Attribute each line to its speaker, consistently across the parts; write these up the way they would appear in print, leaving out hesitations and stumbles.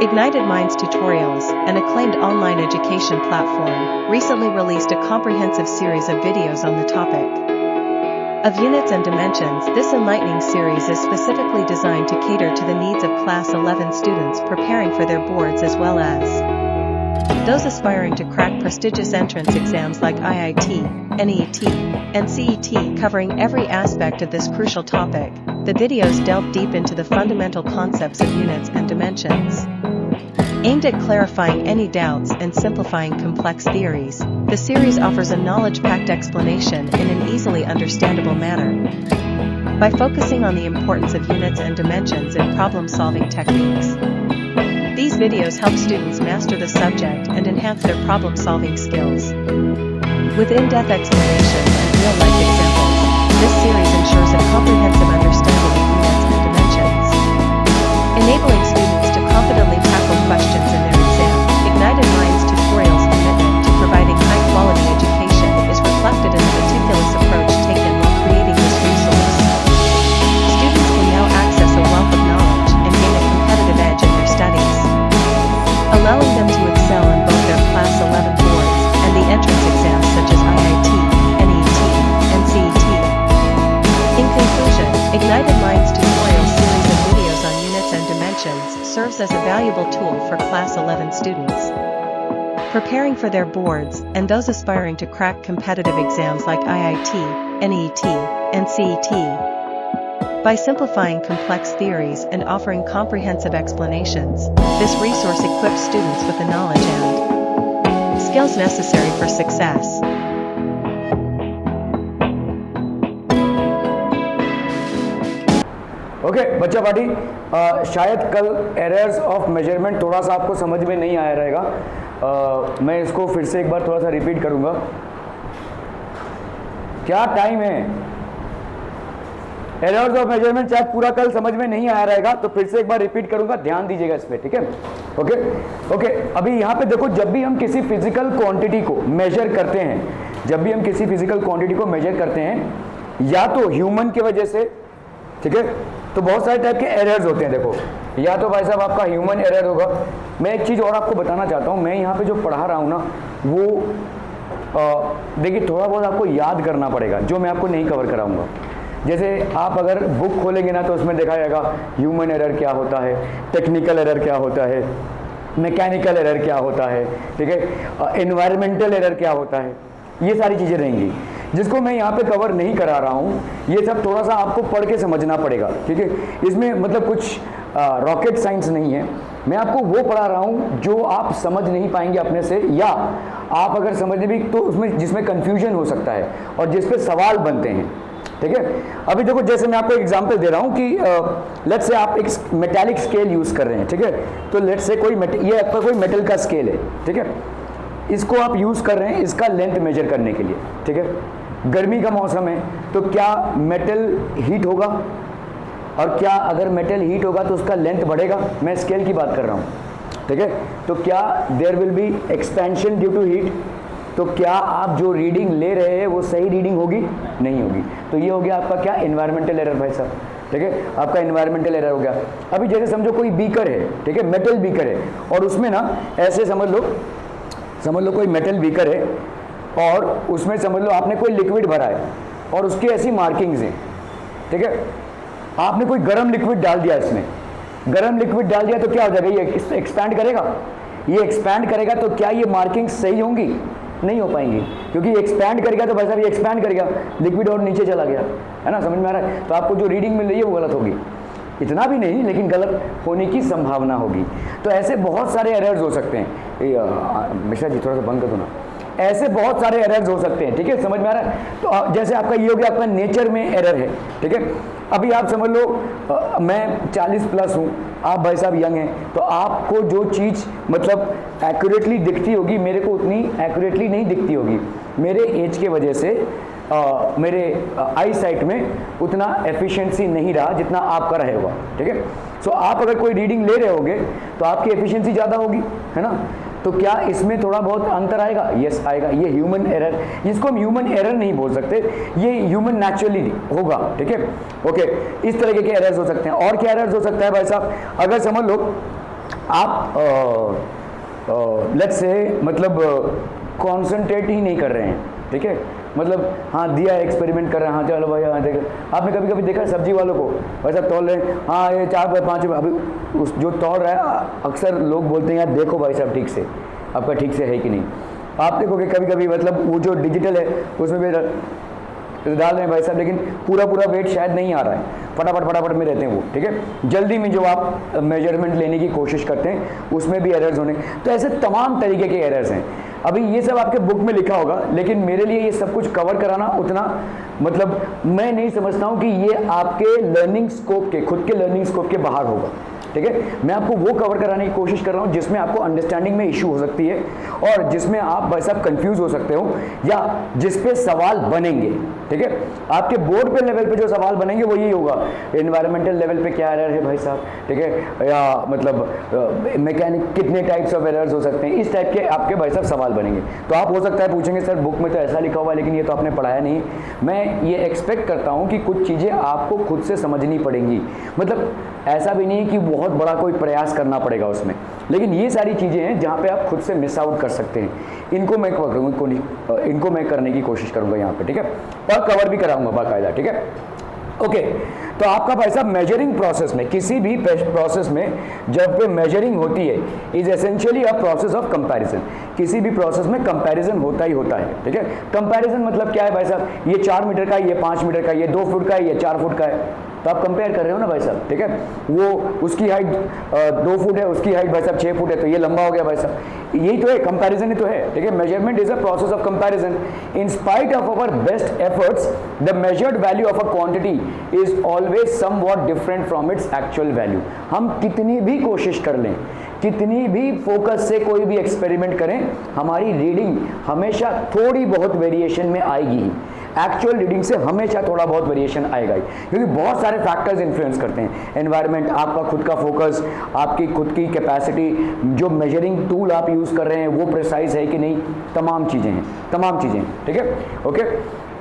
Speaker 1: Ignited Minds Tutorials, an acclaimed online education platform, recently released a comprehensive series of videos on the topic of units and dimensions. This enlightening series is specifically designed to cater to the needs of Class 11 students preparing for their boards as well as those aspiring to crack prestigious entrance exams like IIT, NET, and CET. Covering every aspect of this crucial topic, the videos delve deep into the fundamental concepts of units and dimensions. Aimed at clarifying any doubts and simplifying complex theories, the series offers a knowledge-packed explanation in an easily understandable manner. By focusing on the importance of units and dimensions in problem-solving techniques, these videos help students master the subject and enhance their problem-solving skills. With in-depth explanations and real-life examples, this series ensures a comprehensive understanding of units and dimensions, enabling students to confidently tackle questions in their exam. Ignited Minds Tutorials' commitment to providing high-quality education is reflected in the meticulous approach taken while creating this resource. Students can now access a wealth of knowledge and gain a competitive edge in their studies, allowing them to excel in both their Class 11 boards and the entrance exams such as IIT, NET, and CET. In conclusion, Ignited Minds Tutorial series of videos on units and dimensions serves as a valuable tool for Class 11 students preparing for their boards and those aspiring to crack competitive exams like IIT, NET, and CET. By simplifying complex theories and offering comprehensive explanations, this resource equips students with the knowledge and skills necessary for success.
Speaker 2: Okay बच्चा party, शायद कल errors of measurement थोड़ा सा आपको समझ में नहीं आया रहेगा। मैं इसको फिर से एक बार थोड़ा सा रिपीट करूंगा। क्या टाइम है? एरर्स ऑफ मेजरमेंट शायद पूरा कल समझ में नहीं आया रहेगा, तो फिर से एक बार रिपीट करूंगा, ध्यान दीजिएगा इस पे, ठीक है? ओके, अभी यहाँ पे देखो, जब भी हम किसी फिजिकल क्वांटिटी को मेजर करते हैं, या तो ह्यूमन की वजह से, ठीक है, तो बहुत सारे टाइप के एरर्स होते हैं। देखो, या तो भाई साहब आपका ह्यूमन एरर होगा। मैं एक चीज़ और आपको बताना चाहता हूँ, मैं यहाँ पे जो पढ़ा रहा हूँ ना, वो देखिए थोड़ा बहुत आपको याद करना पड़ेगा, जो मैं आपको नहीं कवर कराऊंगा। जैसे आप अगर बुक खोलेंगे ना, तो उसमें देखा जाएगा ह्यूमन एरर क्या होता है, टेक्निकल एरर क्या होता है, मैकेनिकल एरर क्या होता है, ठीक है, एनवायरमेंटल एरर क्या होता है, ये सारी चीज़ें रहेंगी, जिसको मैं यहाँ पे कवर नहीं करा रहा हूँ। ये सब थोड़ा सा आपको पढ़ के समझना पड़ेगा, ठीक है? इसमें मतलब कुछ रॉकेट साइंस नहीं है। मैं आपको वो पढ़ा रहा हूँ जो आप समझ नहीं पाएंगे अपने से, या आप अगर समझने भी तो उसमें जिसमें कन्फ्यूजन हो सकता है और जिस पे सवाल बनते हैं, ठीक है? अभी देखो, जैसे मैं आपको एग्जांपल दे रहा हूँ कि लेट्स से आप एक मेटालिक स्केल यूज़ कर रहे हैं, ठीक है? तो लेट्स से ये आपका कोई मेटल का स्केल है, ठीक है? इसको आप यूज़ कर रहे हैं इसका लेंथ मेजर करने के लिए, ठीक है? गर्मी का मौसम है, तो क्या मेटल हीट होगा? और क्या अगर मेटल हीट होगा तो उसका लेंथ बढ़ेगा? मैं स्केल की बात कर रहा हूँ, ठीक है? तो क्या there will be expansion due to heat? तो क्या आप जो रीडिंग ले रहे हैं वो सही रीडिंग होगी? नहीं होगी। तो ये हो गया आपका क्या, एनवायरमेंटल एरर भाई साहब, ठीक है? आपका एनवायरमेंटल एरर हो गया। अभी जैसे समझो कोई बीकर है, ठीक है, मेटल बीकर है, और उसमें ना ऐसे समझ लो कोई मेटल बीकर है, और उसमें समझ लो आपने कोई लिक्विड भरा है और उसकी ऐसी मार्किंग्स हैं, ठीक है? आपने कोई गर्म लिक्विड डाल दिया, इसमें गर्म लिक्विड डाल दिया तो क्या हो जाएगा? ये एक्सपैंड करेगा। ये एक्सपैंड करेगा तो क्या ये मार्किंग्स सही होंगी? नहीं हो पाएंगी, क्योंकि एक्सपैंड करेगा तो भाई साहब ये एक्सपैंड करेगा, लिक्विड और नीचे चला गया, है ना? समझ में आ रहा है? तो आपको जो रीडिंग मिल रही है वो गलत होगी। इतना भी नहीं, लेकिन गलत होने की संभावना होगी। तो ऐसे बहुत सारे एरर्स हो सकते हैं। मिश्रा जी थोड़ा सा बंद कर दो ना। ऐसे बहुत सारे एरर्स हो सकते हैं, ठीक है? समझ में आ रहा है? तो जैसे आपका ये हो गया, आपका नेचर में एरर है, ठीक है? अभी आप समझ लो मैं 40 प्लस हूँ, आप भाई साहब यंग हैं, तो आपको जो चीज़ मतलब एक्यूरेटली दिखती होगी, मेरे को उतनी एक्यूरेटली नहीं दिखती होगी। मेरे एज के वजह से मेरे आई साइट में उतना एफिशिएंसी नहीं रहा जितना आपका रहेगा, ठीक है? सो आप अगर कोई रीडिंग ले रहे होगे तो आपकी एफिशिएंसी ज़्यादा होगी, है ना? तो क्या इसमें थोड़ा बहुत अंतर आएगा? यस आएगा। ये ह्यूमन एरर, जिसको हम ह्यूमन एरर नहीं बोल सकते, ये ह्यूमन नेचुरली होगा, ठीक है? ओके, इस तरीके के एरर्स हो सकते हैं। और क्या एरर्स हो सकता है भाई साहब? अगर समझ लो आप लेट्स से मतलब कॉन्सेंट्रेट ही नहीं कर रहे हैं, ठीक है, मतलब हाँ दिया एक्सपेरिमेंट कर रहे हैं, हाँ चलो भाई हाँ देख, आपने कभी कभी देखा सब्जी वालों को वैसा तौल रहे हैं, हाँ ये 4 5 अभी उस जो तौल रहा है अक्सर लोग बोलते हैं यार देखो भाई साहब ठीक से आपका ठीक से है कि नहीं। आप देखोगे कभी कभी मतलब वो जो डिजिटल है उसमें भी डाल रहे हैं भाई साहब, लेकिन पूरा वेट शायद नहीं आ रहा है, फटाफट में रहते हैं वो, ठीक है। जल्दी में जो आप मेजरमेंट लेने की कोशिश करते हैं उसमें भी एरर्स होने, तो ऐसे तमाम तरीके के एरर्स हैं। अभी ये सब आपके बुक में लिखा होगा, लेकिन मेरे लिए ये सब कुछ कवर कराना उतना मतलब मैं नहीं समझता हूँ कि ये आपके लर्निंग स्कोप के, खुद के लर्निंग स्कोप के बाहर होगा, ठीक है। मैं आपको वो कवर कराने की कोशिश कर रहा हूँ जिसमें आपको अंडरस्टैंडिंग में इशू हो सकती है और जिसमें आप भाई साहब कंफ्यूज हो सकते हो या जिस पे सवाल बनेंगे, ठीक है। आपके बोर्ड पे लेवल पे जो सवाल बनेंगे वो यही होगा, एनवायरमेंटल लेवल पे क्या एरर है भाई साहब, ठीक है, या मतलब मैकेनिक कितने टाइप्स ऑफ एरर्स हो सकते हैं, इस टाइप के आपके भाई साहब सवाल बनेंगे। तो आप हो सकता है पूछेंगे सर बुक में तो ऐसा लिखा हुआ है लेकिन ये तो आपने पढ़ाया नहीं। मैं ये एक्सपेक्ट करता हूँ कि कुछ चीज़ें आपको खुद से समझनी पड़ेंगी, मतलब ऐसा भी नहीं है कि बहुत बड़ा कोई प्रयास करना पड़ेगा उसमें, लेकिन ये सारी चीज़ें हैं जहाँ पे आप खुद से मिस आउट कर सकते हैं। इनको मैं करने की कोशिश करूँगा यहाँ पे, ठीक है, और कवर भी कराऊंगा बाकायदा, ठीक है। ओके, तो आपका भाई साहब मेजरिंग प्रोसेस में, किसी भी प्रोसेस में जब पे मेजरिंग होती है is essentially a process of comparison. किसी भी प्रोसेस में कंपैरिजन होता ही होता है, ठीक है। कंपैरिजन मतलब क्या है भाई साहब, ये 4 मीटर का है, ये 5 मीटर का है, ये 2 फुट का है, ये 4 फुट का है, तो आप कंपेयर कर रहे हो ना भाई साहब, ठीक है। वो उसकी हाइट 2 फुट है, उसकी हाइट भाई साहब 6 फुट है, तो ये लंबा हो गया भाई साहब, यही तो है, कंपैरिजन ही तो है, ठीक है। Measurement is a process of comparison. In spite of our best efforts the measured value of a quantity is always somewhat different from its actual value. हम कितनी भी कोशिश कर लें, कितनी भी फोकस से कोई भी एक्सपेरिमेंट करें, हमारी रीडिंग हमेशा थोड़ी बहुत वेरिएशन में आएगी ही। एक्चुअल रीडिंग से हमेशा थोड़ा बहुत वेरिएशन आएगा ही, क्योंकि बहुत सारे फैक्टर्स इन्फ्लुएंस करते हैं। एनवायरनमेंट, आपका खुद का फोकस, आपकी खुद की कैपेसिटी, जो मेजरिंग टूल आप यूज कर रहे हैं वो प्रिसाइज है कि नहीं, तमाम चीजें, ठीक है। Okay,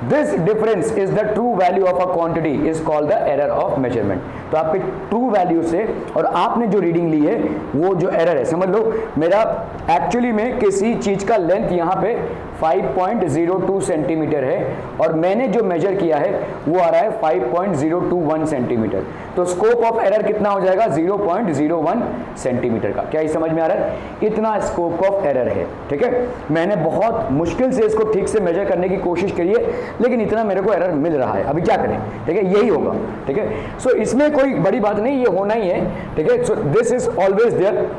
Speaker 2: this difference is the true value of a quantity is called the error of measurement. तो आपके ट्रू वैल्यू से और आपने जो रीडिंग ली है वो जो एरर है, समझ लो मेरा एक्चुअली में किसी चीज का लेंथ यहाँ पे 5.02 सेंटीमीटर है और मैंने जो मेजर किया है वो आ रहा है 5.021 सेंटीमीटर, तो स्कोप ऑफ एरर कितना हो जाएगा, 0.01 सेंटीमीटर का। क्या ये समझ में आ रहा है, इतना स्कोप ऑफ एरर है, ठीक है। मैंने बहुत मुश्किल से इसको ठीक से मेजर करने की कोशिश करी है, लेकिन इतना मेरे को एरर मिल रहा है, अभी क्या करें, ठीक है, यही होगा, ठीक है। सो इसमें कोई बड़ी बात नहीं, ये होना ही है, ठीक है। So this is always there.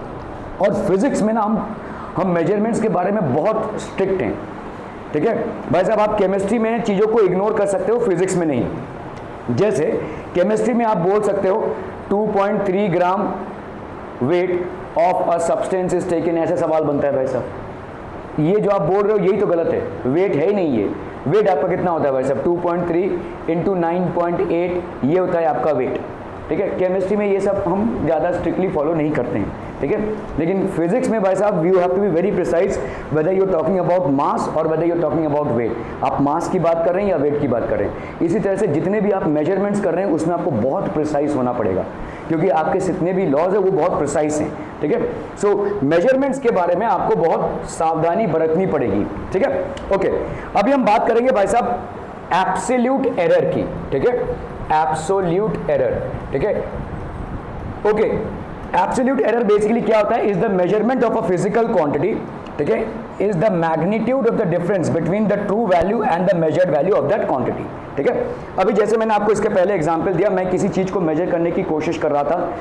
Speaker 2: और फिजिक्स में ना हम मेजरमेंट्स के बारे में बहुत स्ट्रिक्ट हैं, ठीक है भाई साहब। आप केमिस्ट्री में चीज़ों को इग्नोर कर सकते हो, फिजिक्स में नहीं। जैसे केमिस्ट्री में आप बोल सकते हो 2.3 gram weight of a substance is taken, ऐसा सवाल बनता है भाई साहब। ये जो आप बोल रहे हो यही तो गलत है, वेट है ही नहीं ये। वेट आपका कितना होता है भाई साहब, 2.3 इंटू 9.8 ये होता है आपका वेट, ठीक है। केमिस्ट्री में ये सब हम ज़्यादा स्ट्रिक्टली फॉलो नहीं करते हैं, ठीक है। लेकिन फिजिक्स में भाई साहब you have to be very precise whether you are talking about mass और whether you are talking about weight. आप मास की बात कर रहे हैं या वेट की बात कर रहे हैं। इसी तरह से जितने भी आप मेजरमेंट्स कर रहे हैं उसमें आपको बहुत प्रिसाइज होना पड़ेगा, क्योंकि आपके जितने भी लॉज है वो बहुत प्रिसाइज हैं, ठीक है। सो मेजरमेंट्स के बारे में आपको बहुत सावधानी बरतनी पड़ेगी, ठीक है। ओके, अभी हम बात करेंगे भाई साहब एब्सोल्यूट एरर की, ठीक है, एब्सोल्यूट एरर, ठीक है। ओके, एब्सोल्यूट एरर बेसिकली क्या होता है, is the measurement of a physical quantity, ठीक है, is the magnitude of the difference between the true value and the measured value of that quantity, ठीक है। अभी जैसे मैंने आपको इसके पहले एग्जांपल दिया, मैं किसी चीज को मेजर करने की कोशिश कर रहा था,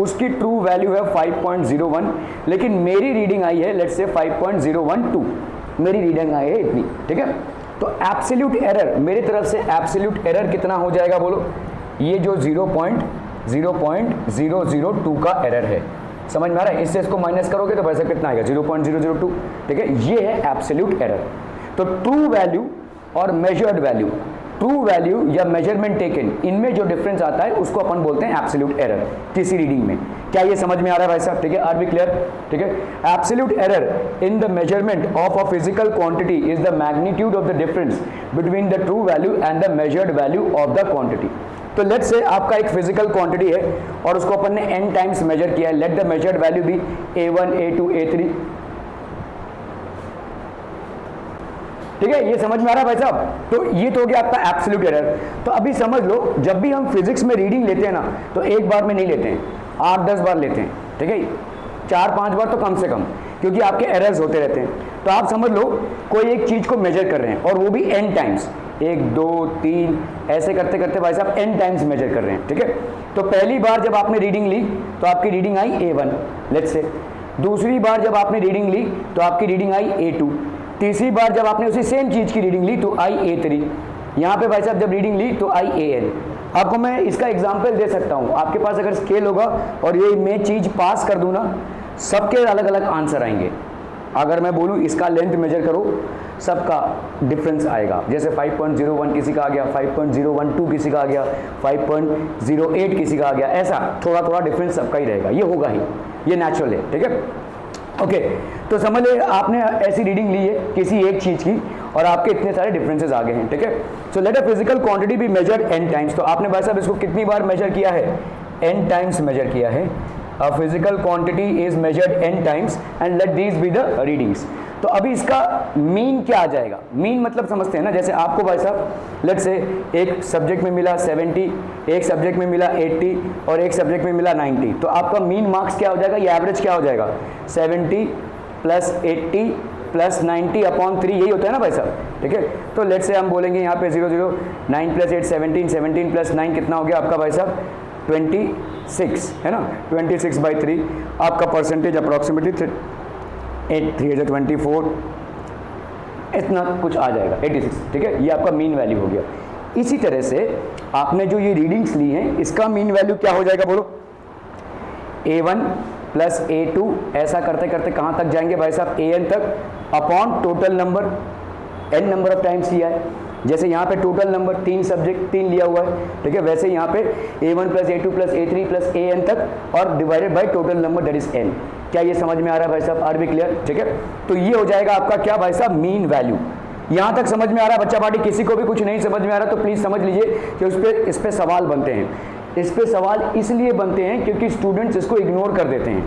Speaker 2: उसकी ट्रू वैल्यू है 5.01, लेकिन मेरी रीडिंग आई है लेट्स से 5.012, मेरी रीडिंग आई है इतनी, ठीक है। तो एब्सोल्यूट एरर, मेरी तरफ से एब्सोल्यूट एरर कितना हो जाएगा बोलो, ये जो 0.002 का एरर है, समझ में आ रहा है। इससे इसको माइनस करोगे तो वैसे कितना आएगा, 0.002, ठीक है। ये है एब्सोल्यूट एरर। तो ट्रू वैल्यू और मेजर्ड वैल्यू, ट्रू वैल्यू या मेजरमेंट टेकन, इनमें जो डिफरेंस आता है उसको अपन बोलते हैं एब्सोल्यूट एरर किसी रीडिंग में। क्या ये समझ में आ रहा है भाई साहब, ठीक है, आर बी क्लियर, ठीक है। Absolute error in the measurement of a physical quantity is the magnitude of the difference between the true value and the measured value of the quantity. तो लेट्स से आपका एक physical quantity है और उसको अपन ने n times measure किया है, let the measured value be A1 A2 A3। ठीक है, ये समझ में आ रहा है भाई साहब? तो ये तो हो गया आपका एब्सोल्यूट एरर। तो अभी समझ लो, जब भी हम फिजिक्स में रीडिंग लेते हैं ना, तो एक बार में नहीं लेते हैं, 8-10 बार लेते हैं। ठीक है, 4-5 बार तो कम से कम, क्योंकि आपके एरर्स होते रहते हैं। तो आप समझ लो कोई एक चीज को मेजर कर रहे हैं और वो भी n टाइम्स, 1 2 3 ऐसे करते करते भाई साहब n टाइम्स मेजर कर रहे हैं। ठीक है, तो पहली बार जब आपने रीडिंग ली तो आपकी reading I A1 let's say, दूसरी बार जब आपने रीडिंग ली तो आपकी रीडिंग आई A2, तीसरी बार जब आपने उसी सेम चीज की रीडिंग ली तो आई A3, यहाँ पे भाई साहब जब रीडिंग ली तो आई AN। आपको मैं इसका एग्जाम्पल दे सकता हूँ, आपके पास अगर स्केल होगा और ये मैं चीज पास कर दूँ ना, सबके अलग अलग आंसर आएंगे। अगर मैं बोलूँ इसका लेंथ मेजर करो, सबका डिफरेंस आएगा। जैसे 5.01 किसी का आ गया, 5.012 किसी का आ गया, 5.08 किसी का आ गया, ऐसा थोड़ा थोड़ा डिफरेंस सबका ही रहेगा, ये होगा ही, ये नेचुरल है। ठीक है, ओके, तो समझ ले आपने ऐसी रीडिंग ली है किसी एक चीज की और आपके इतने सारे डिफरेंसेस आ गए हैं। ठीक है, so let a physical quantity be measured n times. तो आपने भाई साहब इसको कितनी बार मेजर किया है? n टाइम्स मेजर किया है। A physical quantity is measured n times and let these be the readings। तो अभी इसका मीन क्या आ जाएगा? मीन मतलब समझते हैं ना, जैसे आपको भाई साहब लेट्स से एक सब्जेक्ट में मिला 70, एक सब्जेक्ट में मिला 80 और एक सब्जेक्ट में मिला 90, तो आपका मीन मार्क्स क्या हो जाएगा? ये एवरेज क्या हो जाएगा? 70 प्लस 80 प्लस 90 अपॉन 3, यही होता है ना भाई साहब। ठीक है, तो लेट्स से हम बोलेंगे यहाँ पे 0 0 9 प्लस 8 17, 17 प्लस 9 कितना हो गया आपका भाई साहब? 26 है ना, 26/3 आपका परसेंटेज अप्रॉक्सीमेटली 8 3 24 इतना कुछ आ जाएगा, 86। ठीक है, ये आपका मीन वैल्यू हो गया। इसी तरह से आपने जो ये रीडिंग्स ली हैं इसका मीन वैल्यू क्या हो जाएगा बोलो? A1 प्लस A2 ऐसा करते करते कहाँ तक जाएंगे भाई साहब? AN तक upon total number, n number of times लिया है। जैसे यहाँ पे टोटल नंबर 3 सब्जेक्ट 3 लिया हुआ है, ठीक है, वैसे यहाँ पे A1 plus A2 plus A3 plus AN तक और divided by total number that is n। क्या ये समझ में आ रहा है भाई साहब? Are be clear? ठीक है, तो ये हो जाएगा आपका क्या भाई साहब? Mean value. यहाँ तक समझ में आ रहा है बच्चा पार्टी? किसी को भी कुछ नहीं समझ में आ रहा तो प्लीज समझ लीजिए कि इस पे सवाल बनते हैं। इस पे सवाल इसलिए बनते हैं क्योंकि स्टूडेंट्स इसको इग्नोर कर देते हैं,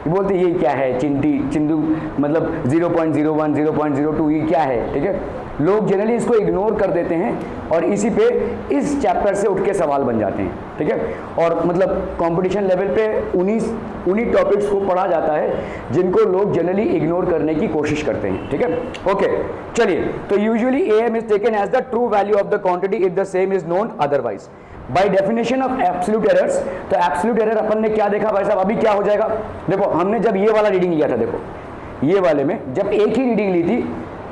Speaker 2: बोलते ये क्या है चिंदू मतलब 0.01 0.02 ये क्या है। ठीक है, लोग जनरली इसको इग्नोर कर देते हैं और इसी पे इस चैप्टर से उठ के सवाल बन जाते हैं। ठीक है, और मतलब कंपटीशन लेवल पे उन्हीं टॉपिक्स को पढ़ा जाता है जिनको लोग जनरली इग्नोर करने की कोशिश करते हैं। ठीक है, ओके, चलिए, तो usually AM is taken as the true value of the quantity if the same is known otherwise. By definition of absolute errors, तो एब्सोल्यूट एरर अपन ने क्या देखा भाई साहब? अभी क्या हो जाएगा? देखो हमने जब ये वाला रीडिंग लिया था, देखो ये वाले में जब एक ही रीडिंग ली थी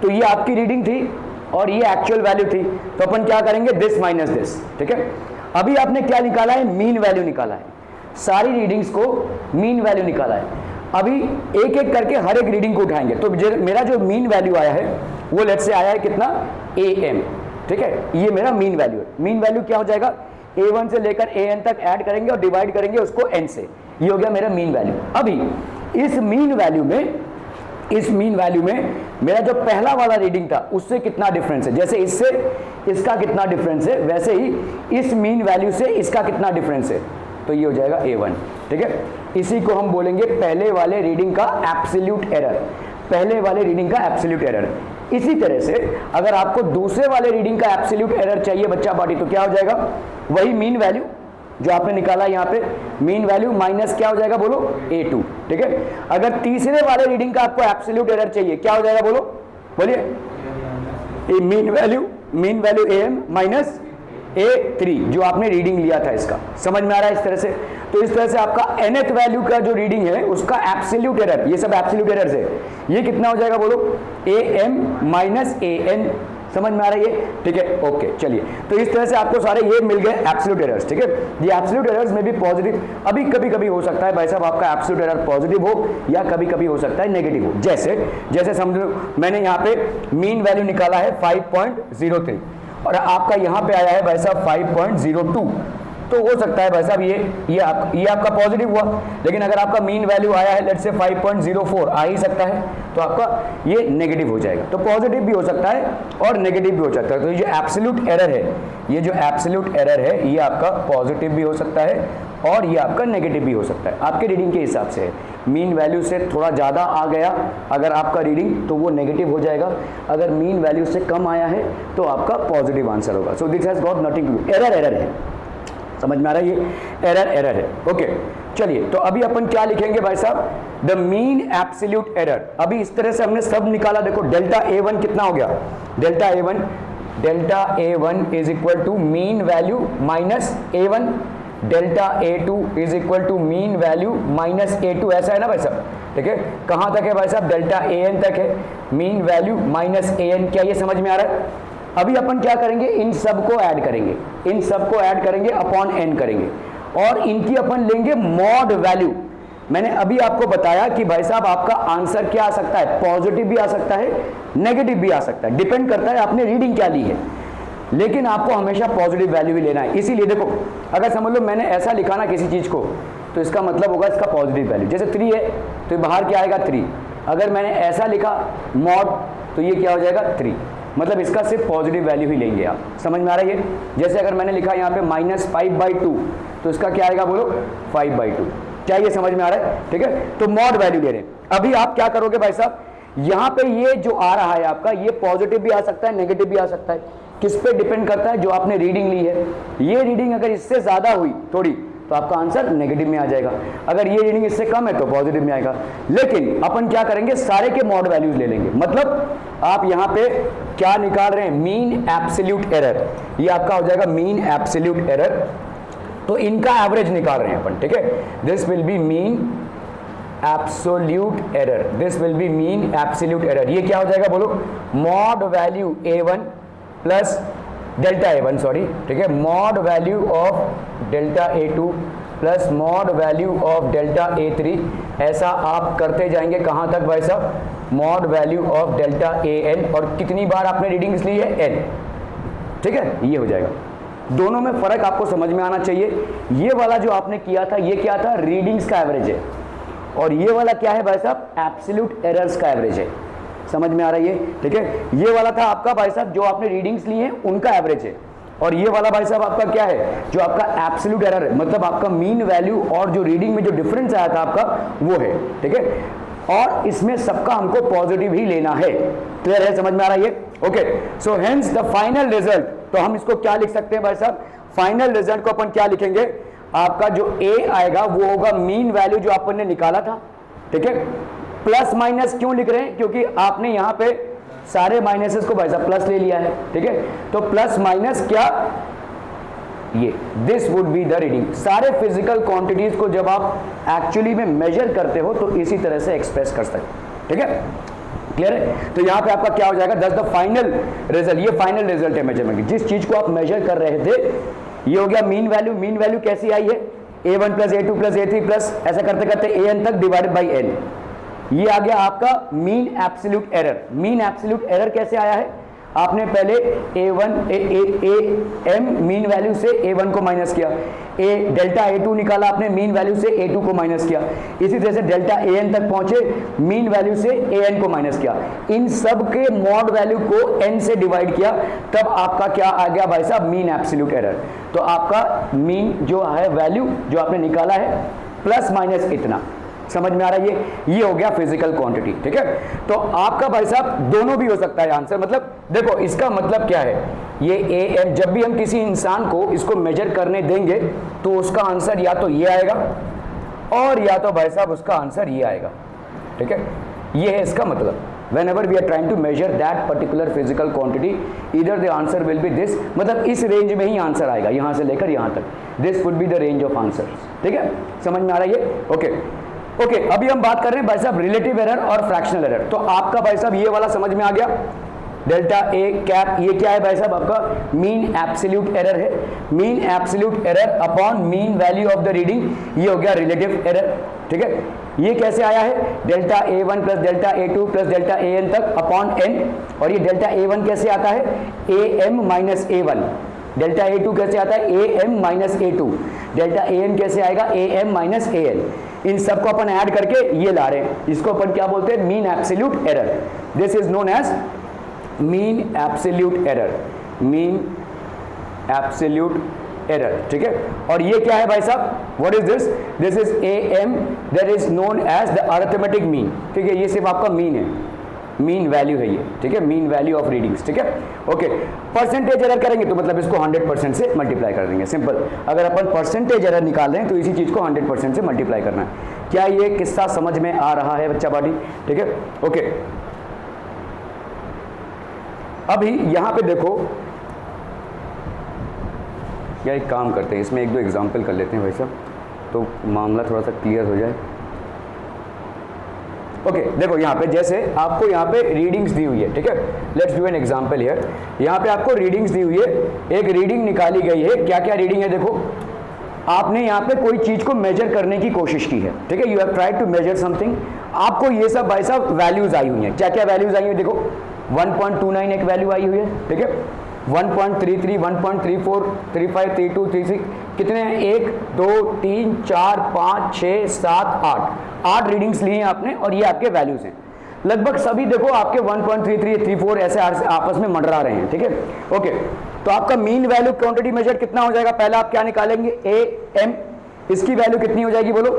Speaker 2: तो ये आपकी रीडिंग थी और ये एक्चुअल वैल्यू थी, तो अपन क्या करेंगे? This minus this. ठीक है, अभी आपने क्या निकाला है? मीन वैल्यू निकाला है, सारी रीडिंग्स को मीन वैल्यू निकाला है। अभी एक एक करके हर एक रीडिंग को उठाएंगे, तो मेरा जो मीन वैल्यू आया है वो लेट्स से आया है कितना? AM। ठीक है, ये मेरा मीन वैल्यू है। मीन वैल्यू क्या हो जाएगा? A1 से लेकर AN तक ऐड करेंगे और डिवाइड करेंगे उसको n से, ये हो गया मेरा मीन वैल्यू। अभी इस मीन वैल्यू में मेरा जो पहला वाला रीडिंग था उससे कितना डिफरेंस है, जैसे इससे इसका कितना डिफरेंस है वैसे ही इस मीन वैल्यू से इसका कितना डिफरेंस है, तो ये हो जाएगा A1। ठीक है, इसी को हम बोलेंगे पहले वाले रीडिंग का एब्सोल्यूट एरर, पहले वाले रीडिंग का एब्सोल्यूट एरर। इसी तरह से अगर आपको दूसरे वाले रीडिंग का एब्सोल्यूट एरर चाहिए बच्चा पार्टी, तो क्या हो जाएगा? वही मीन वैल्यू जो आपने निकाला यहाँ पे, मीन वैल्यू माइनस क्या हो जाएगा बोलो? A2। ठीक है, अगर तीसरे वाले रीडिंग का आपको एब्सोल्यूट एरर चाहिए, क्या हो जाएगा बोलो? बोलिए। Mean value AM minus A3 जो आपने रीडिंग लिया था, इसका समझ में आ रहा है? इस तरह से, तो इस तरह से आपका nth वैल्यू का जो रीडिंग है उसका एब्सोल्यूट एरर, ये सब एब्सोल्यूट एरर्स है, ये कितना हो जाएगा बोलो? AM minus AN। समझ में आ रहा है ये? ठीक है, ओके, चलिए, तो इस तरह से आपको सारे ये मिल गए एब्सोल्यूट एरर्स। ठीक है, ये एब्सोल्यूट एरर्स में भी पॉजिटिव, अभी कभी कभी हो सकता है भाई साहब आपका एब्सोल्यूट एरर पॉजिटिव हो या कभी कभी हो सकता है नेगेटिव हो। जैसे समझो मैंने यहाँ पे मीन वैल्यू निकाला है 5.03 और आपका यहाँ पे आया है भाई साहब 5.02। तो हो सकता है भाई साहब ये आपका पॉजिटिव हुआ, लेकिन अगर आपका मीन वैल्यू आया है लेट्स से 5.04 आ ही सकता है, तो आपका ये नेगेटिव हो जाएगा। तो पॉजिटिव भी हो सकता है और नेगेटिव भी हो सकता है। तो ये जो एब्सोल्यूट एरर है, ये जो एब्सोल्यूट एरर है, ये आपका पॉजिटिव भी हो सकता है और ये आपका नेगेटिव भी हो सकता है, आपके रीडिंग के हिसाब से है। मीन वैल्यू से थोड़ा ज़्यादा आ गया अगर आपका रीडिंग, तो वो नेगेटिव हो जाएगा। अगर मीन वैल्यू से कम आया है तो आपका पॉजिटिव आंसर होगा। So this has got nothing to do, error है, समझ में आ रहा है, ये एरर है। ओके चलिए, तो अभी अपन क्या लिखेंगे भाई साहब, द मीन एब्सोल्यूट एरर। अभी इस तरह से हमने सब निकाला, देखो डेल्टा A1 कितना हो गया, delta A1 is equal to mean value minus A1, delta A2 is equal to mean value minus A2, ऐसा है ना भाई साहब, ठीक है। कहां तक है भाई साहब, डेल्टा AN तक है, मीन वैल्यू माइनस AN, क्या ये समझ में आ रहा है। अभी अपन क्या करेंगे, इन सबको ऐड करेंगे, इन सबको ऐड करेंगे अपॉन n करेंगे और इनकी अपन लेंगे मॉड वैल्यू। मैंने अभी आपको बताया कि भाई साहब आपका आंसर क्या आ सकता है, पॉजिटिव भी आ सकता है, नेगेटिव भी आ सकता है, डिपेंड करता है आपने रीडिंग क्या ली है, लेकिन आपको हमेशा पॉजिटिव वैल्यू ही लेना है। इसीलिए देखो, अगर समझ लो मैंने ऐसा लिखा ना किसी चीज को, तो इसका मतलब होगा इसका पॉजिटिव वैल्यू, जैसे 3 है तो बाहर क्या आएगा 3। अगर मैंने ऐसा लिखा मॉड, तो ये क्या हो जाएगा 3, मतलब इसका सिर्फ पॉजिटिव वैल्यू ही लेंगे आप, समझ में आ रहा है ये। जैसे अगर मैंने लिखा यहाँ पे -5/2, तो इसका क्या आएगा बोलो 5/2, क्या ये समझ में आ रहा है, ठीक है। तो मॉड वैल्यू ले रहे हैं। अभी आप क्या करोगे भाई साहब, यहाँ पे ये जो आ रहा है आपका, ये पॉजिटिव भी आ सकता है, नेगेटिव भी आ सकता है, किस पे डिपेंड करता है, जो आपने रीडिंग ली है। ये रीडिंग अगर इससे ज्यादा हुई थोड़ी, तो आपका आंसर नेगेटिव में आ जाएगा, अगर ये रीडिंग इससे कम है तो पॉजिटिव में आएगा। लेकिन अपन क्या करेंगे, सारे के मॉड वैल्यूज ले लेंगे, मतलब आप यहाँ पे क्या निकाल रहे हैं, मीन एब्सोल्यूट एरर, ये आपका हो जाएगा मीन एब्सोल्यूट एरर। तो इनका एवरेज निकाल रहे हैं अपन, ठीक है। This will B mean absolute error, this will B mean absolute error. ये क्या हो जाएगा बोलो, mod value A1 plus delta A1, sorry, ठीक है, mod value of delta A2 plus mod value of delta A3। ऐसा आप करते जाएंगे कहां तक भाई साहब, mod value of delta AN, और कितनी बार आपने रीडिंग्स ली है, n, ठीक है, ये हो जाएगा। दोनों में फर्क आपको समझ में आना चाहिए। ये वाला जो आपने किया था, ये क्या था, रीडिंग्स का एवरेज है, और ये वाला क्या है भाई साहब, एब्सोल्यूट एरर्स का एवरेज है, समझ में आ रहा है ये, ठीक है। ये वाला था आपका भाई साहब जो आपने रीडिंग्स ली हैं उनका एवरेज है, और ये वाला भाई साहब आपका क्या है, जो आपका एब्सोल्यूट एरर है, मतलब आपका मीन वैल्यू और जो रीडिंग में जो डिफरेंस आया था आपका, वो है, ठीक है। और इसमें सबका हमको पॉजिटिव ही लेना है, क्लियर है, समझ में आ रहा है ये, okay. So hence the final result, तो हम इसको क्या लिख सकते हैं भाई साहब, फाइनल रिजल्ट को अपन क्या लिखेंगे, आपका जो A आएगा वो होगा मीन वैल्यू जो अपन ने निकाला था, ठीक है। प्लस माइनस क्यों लिख रहे हैं, क्योंकि आपने यहां पे सारे माइनसेस को भाई साहब प्लस ले लिया है, ठीक है। तो प्लस माइनस क्या, ये this would be the reading. सारे फिजिकल क्वांटिटीज को जब आप एक्चुअली में मेजर करते हो तो इसी तरह से एक्सप्रेस कर सकते, ठीक है, क्लियर है। तो यहां पे आपका क्या हो जाएगा, दैट्स द फाइनल रिजल्ट, ये फाइनल रिजल्ट है मेजरमेंट की, जिस चीज को आप मेजर कर रहे थे, ये हो गया मीन वैल्यू। मीन वैल्यू कैसी आई है, A1 plus A2 plus A3 plus ऐसा करते करते AN तक डिवाइडेड बाई N, ये आ गया आपका mean absolute error. Mean absolute error कैसे आया है, आपने पहले AM मीन वैल्यू से A1 को माइनस किया, डेल्टा A2 निकाला आपने मीन वैल्यू से A2 को माइनस किया, इसी तरह से डेल्टा AN तक पहुंचे, मीन वैल्यू से AN को माइनस किया, इन सब के मॉड वैल्यू को n से डिवाइड किया, तब आपका क्या आ गया भाई साहब, मीन एब्सोल्यूट एरर। तो आपका मीन जो है वैल्यू जो आपने निकाला है प्लस माइनस इतना, समझ में आ रहा है ये हो गया फिजिकल क्वांटिटी, ठीक है। तो आपका भाई साहब दोनों भी हो सकता है आंसर, मतलब देखो इसका मतलब क्या है, ये AM जब भी हम किसी इंसान को इसको मेजर करने देंगे तो उसका आंसर या तो ये आएगा और या तो भाई साहब उसका आंसर ये आएगा, ठीक है। ये है इसका मतलब, whenever we are trying to measure that particular physical quantity, either the answer will be this, मतलब इस रेंज में ही आंसर आएगा, यहां से लेकर यहां तक, this would be the range of answers, ठीक है, समझ में आ रहा है ये, ओके। ओके, अभी हम बात कर रहे हैं भाई साहब रिलेटिव एरर और फ्रैक्शनल एरर। तो आपका भाई साहब ये वाला समझ में आ गया, डेल्टा A कैप, ये क्या है भाई साहब, आपका मीन एब्सोल्यूट एरर है, mean absolute error upon mean value of the reading, ये हो गया रिलेटिव एरर, ठीक है। ये कैसे आया है, delta A1 plus delta A2 plus delta AN तक अपॉन n, और ये डेल्टा A1 कैसे आता है, AM minus A1, delta A2 कैसे आता है, AM minus A2, delta AM कैसे आएगा, AM माइनस AL, इन सबको अपन ऐड करके ये ला रहे हैं, इसको अपन क्या बोलते हैं, mean absolute error, this is known as mean absolute error, mean absolute error, ठीक है। और ये क्या है भाई साहब, what is this, this is AM, that is known as the arithmetic mean, ठीक है, ये सिर्फ आपका मीन है, मीन वैल्यू है ये, ठीक है, मीन वैल्यू ऑफ रीडिंग्स, ठीक है, ओके। परसेंटेज एरर करेंगे तो मतलब इसको 100% से मल्टीप्लाई कर देंगे, सिंपल। अगर अपन परसेंटेज एरर निकाल रहे हैं तो इसी चीज को 100% से मल्टीप्लाई करना है। क्या ये किस्सा समझ में आ रहा है बच्चा पार्टी, ठीक है, ओके। अभी यहां पे देखो, या एक काम करते हैं, इसमें एक दो एग्जाम्पल कर लेते हैं भाई साहब, तो मामला थोड़ा सा क्लियर हो जाए। ओके, देखो यहाँ पे जैसे आपको यहाँ पे रीडिंग्स दी हुई है, ठीक है, let's do an example here. यहाँ पे आपको रीडिंग्स दी हुई है, एक रीडिंग निकाली गई है, क्या क्या रीडिंग है, देखो आपने यहाँ पे कोई चीज को मेजर करने की कोशिश की है, ठीक है, you have tried to measure something, आपको ये सब भाई साहब वैल्यूज आई हुई है, क्या क्या वैल्यूज आई हुई है, देखो 1.29 एक वैल्यू आई हुई है, ठीक है, 1.33, 1.34, 35, 32, 36, कितने हैं, 1 2 3 4 5 6 7 8 रीडिंग्स ली हैं आपने, और ये आपके वैल्यूज हैं। लगभग सभी देखो आपके 1.33, 34 ऐसे आपस में मंडरा रहे हैं, ठीक है, ओके। तो आपका मीन वैल्यू क्वांटिटी मेजर कितना हो जाएगा, पहले आप क्या निकालेंगे, AM, इसकी वैल्यू कितनी हो जाएगी बोलो,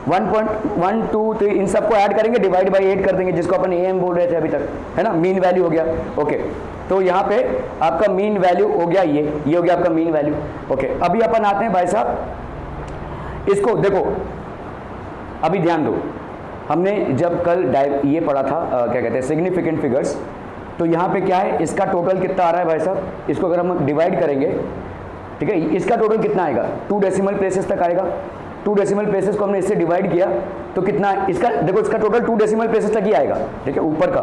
Speaker 2: 1.123, इन सबको ऐड करेंगे, डिवाइड बाई 8 कर देंगे, जिसको अपन AM बोल रहे थे अभी तक, है ना, मीन वैल्यू हो गया, ओके। तो यहाँ पे आपका मीन वैल्यू हो गया, ये हो गया आपका मीन वैल्यू, ओके। अभी अपन आते हैं भाई साहब, इसको देखो, अभी ध्यान दो, हमने जब कल ये पढ़ा था क्या कहते हैं, सिग्निफिकेंट फिगर्स, तो यहाँ पे क्या है, इसका टोटल कितना आ रहा है भाई साहब, इसको अगर हम डिवाइड करेंगे, ठीक है, इसका टोटल कितना आएगा, 2 डेसिमल प्लेसेस तक आएगा, 2 डेसिमल प्लेसेस को हमने इससे डिवाइड किया तो कितना, इसका देखो, इसका टोटल 2 डेसिमल प्लेसेस तक ही आएगा, ठीक है, ऊपर का,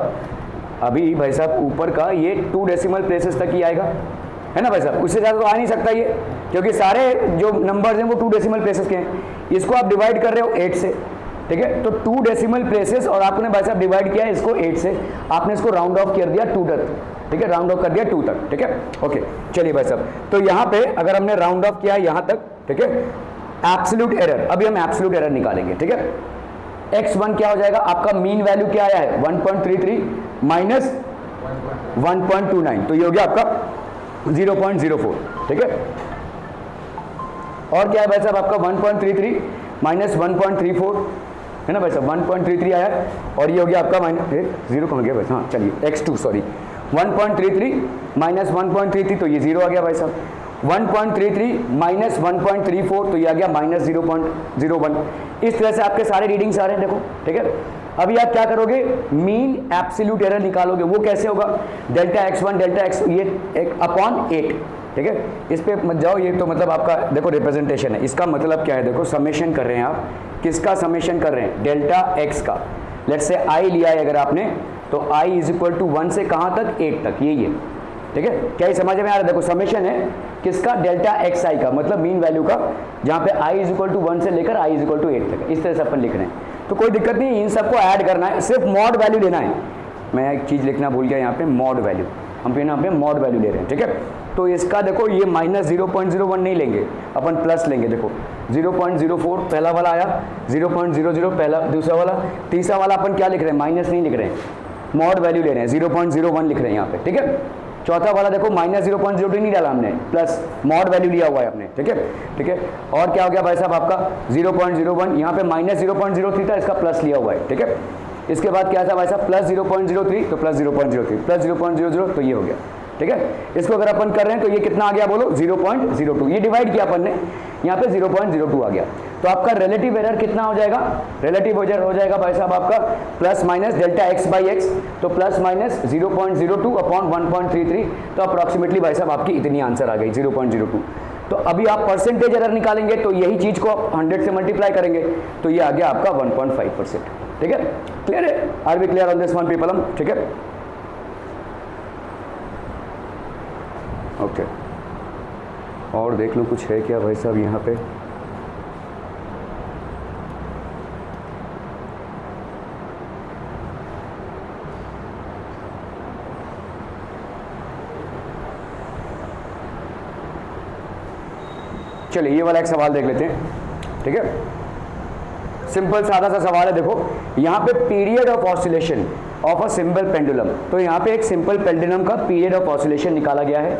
Speaker 2: अभी भाई साहब ऊपर का ये 2 डेसिमल प्लेसेस तक ही आएगा, है ना भाई साहब, उससे ज़्यादा तो आ नहीं सकता ये, क्योंकि सारे जो नंबर्स हैं वो 2 डेसिमल प्लेसेस के हैं, इसको आप डिवाइड कर रहे हो 8 से, ठीक है, तो 2 डेसिमल प्लेसेस, और आपने भाई साहब डिवाइड किया इसको 8 से, आपने इसको राउंड ऑफ कर दिया 2 तक, ठीक है, राउंड ऑफ कर दिया 2 तक, ठीक है, ओके। चलिए भाई साहब, तो यहाँ पे अगर हमने राउंड ऑफ किया यहाँ तक, ठीक है, एब्सोल्यूट एरर, अभी हम एब्सोल्यूट एरर निकालेंगे, ठीक है, x1 क्या हो जाएगा, आपका मीन वैल्यू क्या आया है, 1.33 माइनस 1.29, तो ये हो गया आपका 0.04, ठीक है। और क्या है भाई साहब, आपका 1.33 माइनस 1.34, है ना भाई साहब, 1.33 आया, और ये हो गया आपका माइनस 0 कहाँ गया भाई, हाँ चलिए, x2 सॉरी, 1.33 माइनस 1.33, तो ये 0 आ गया भाई साहब, 1.33 माइनस 1.34, तो ये आ गया माइनस 0.01। इस तरह से आपके सारे रीडिंग्स आ रहे हैं, देखो, ठीक है। अभी आप क्या करोगे, मीन एब्सोल्यूट एरर निकालोगे, वो कैसे होगा, डेल्टा x1 डेल्टा x, ये अपॉन 8, ठीक है, इस पे मत जाओ, ये तो मतलब आपका देखो रिप्रेजेंटेशन है, इसका मतलब क्या है, देखो समेशन कर रहे हैं आप, किसका समेशन कर रहे हैं, डेल्टा x का, लेट्स से i लिया है अगर आपने, तो i इज इक्वल टू 1 से कहाँ तक, 8 तक, यही है, ठीक है, क्या ये समझ में आ रहा है, देखो समेशन है किसका, डेल्टा xi का, मतलब मीन वैल्यू का, जहाँ पे i इज इक्वल टू 1 से लेकर i इज इक्वल टू 8 तक, इस तरह से अपन लिख रहे हैं, तो कोई दिक्कत नहीं, इन सबको ऐड करना है, सिर्फ मॉड वैल्यू लेना है, मैं एक चीज़ लिखना भूल गया यहाँ पे, मॉड वैल्यू, हम यहाँ पे मॉड वैल्यू ले रहे हैं, ठीक है। तो इसका देखो ये माइनस 0.01 नहीं लेंगे, अपन प्लस लेंगे, देखो 0.04 पहला वाला आया, 0.00 पहला, दूसरा वाला, तीसरा वाला अपन क्या लिख रहे हैं, माइनस नहीं लिख रहे हैं, मॉड वैल्यू ले रहे हैं, 0.01 लिख रहे हैं यहाँ पे, ठीक है। चौथा वाला देखो माइनस 0.02 नहीं डाला हमने, प्लस मॉड वैल्यू लिया हुआ है आपने, ठीक है, ठीक है। और क्या हो गया भाई साहब आपका 0.01, यहाँ पे माइनस 0.03 था, इसका प्लस लिया हुआ है, ठीक है। इसके बाद क्या था भाई साहब, प्लस 0.03, तो प्लस 0.03, प्लस 0.00, तो ये हो गया, ठीक है। इसको अगर अपन कर रहे हैं तो ये कितना आ गया बोलो, 0.02, ये डिवाइड किया अपन ने, यहाँ पे 0.02 आ गया, तो आपका रिलेटिव एरर कितना हो जाएगा, रिलेटिव एरर हो जाएगा भाई साहब आपका plus minus delta x by x, तो प्लस माइनस 0.02 अपॉन 1.33, तो अप्रॉक्सीमेटली भाई साहब आपकी इतनी आंसर आ गई 0.02। तो अभी आप परसेंटेज एरर निकालेंगे तो यही चीज को आप 100 से मल्टीप्लाई करेंगे, तो ये आ गया आपका 1.5%, ठीक है। क्लियर है, are we clear on this one people, ठीक है, ओके। और देख लो कुछ है क्या भाई साहब यहाँ पे, चलिए ये वाला एक सवाल देख लेते हैं, ठीक है। सिंपल सादा सा सवाल है, देखो यहाँ पे period of oscillation of a simple pendulum, तो यहाँ पे एक सिंपल पेंडुलम का पीरियड ऑफ ऑसिलेशन निकाला गया है।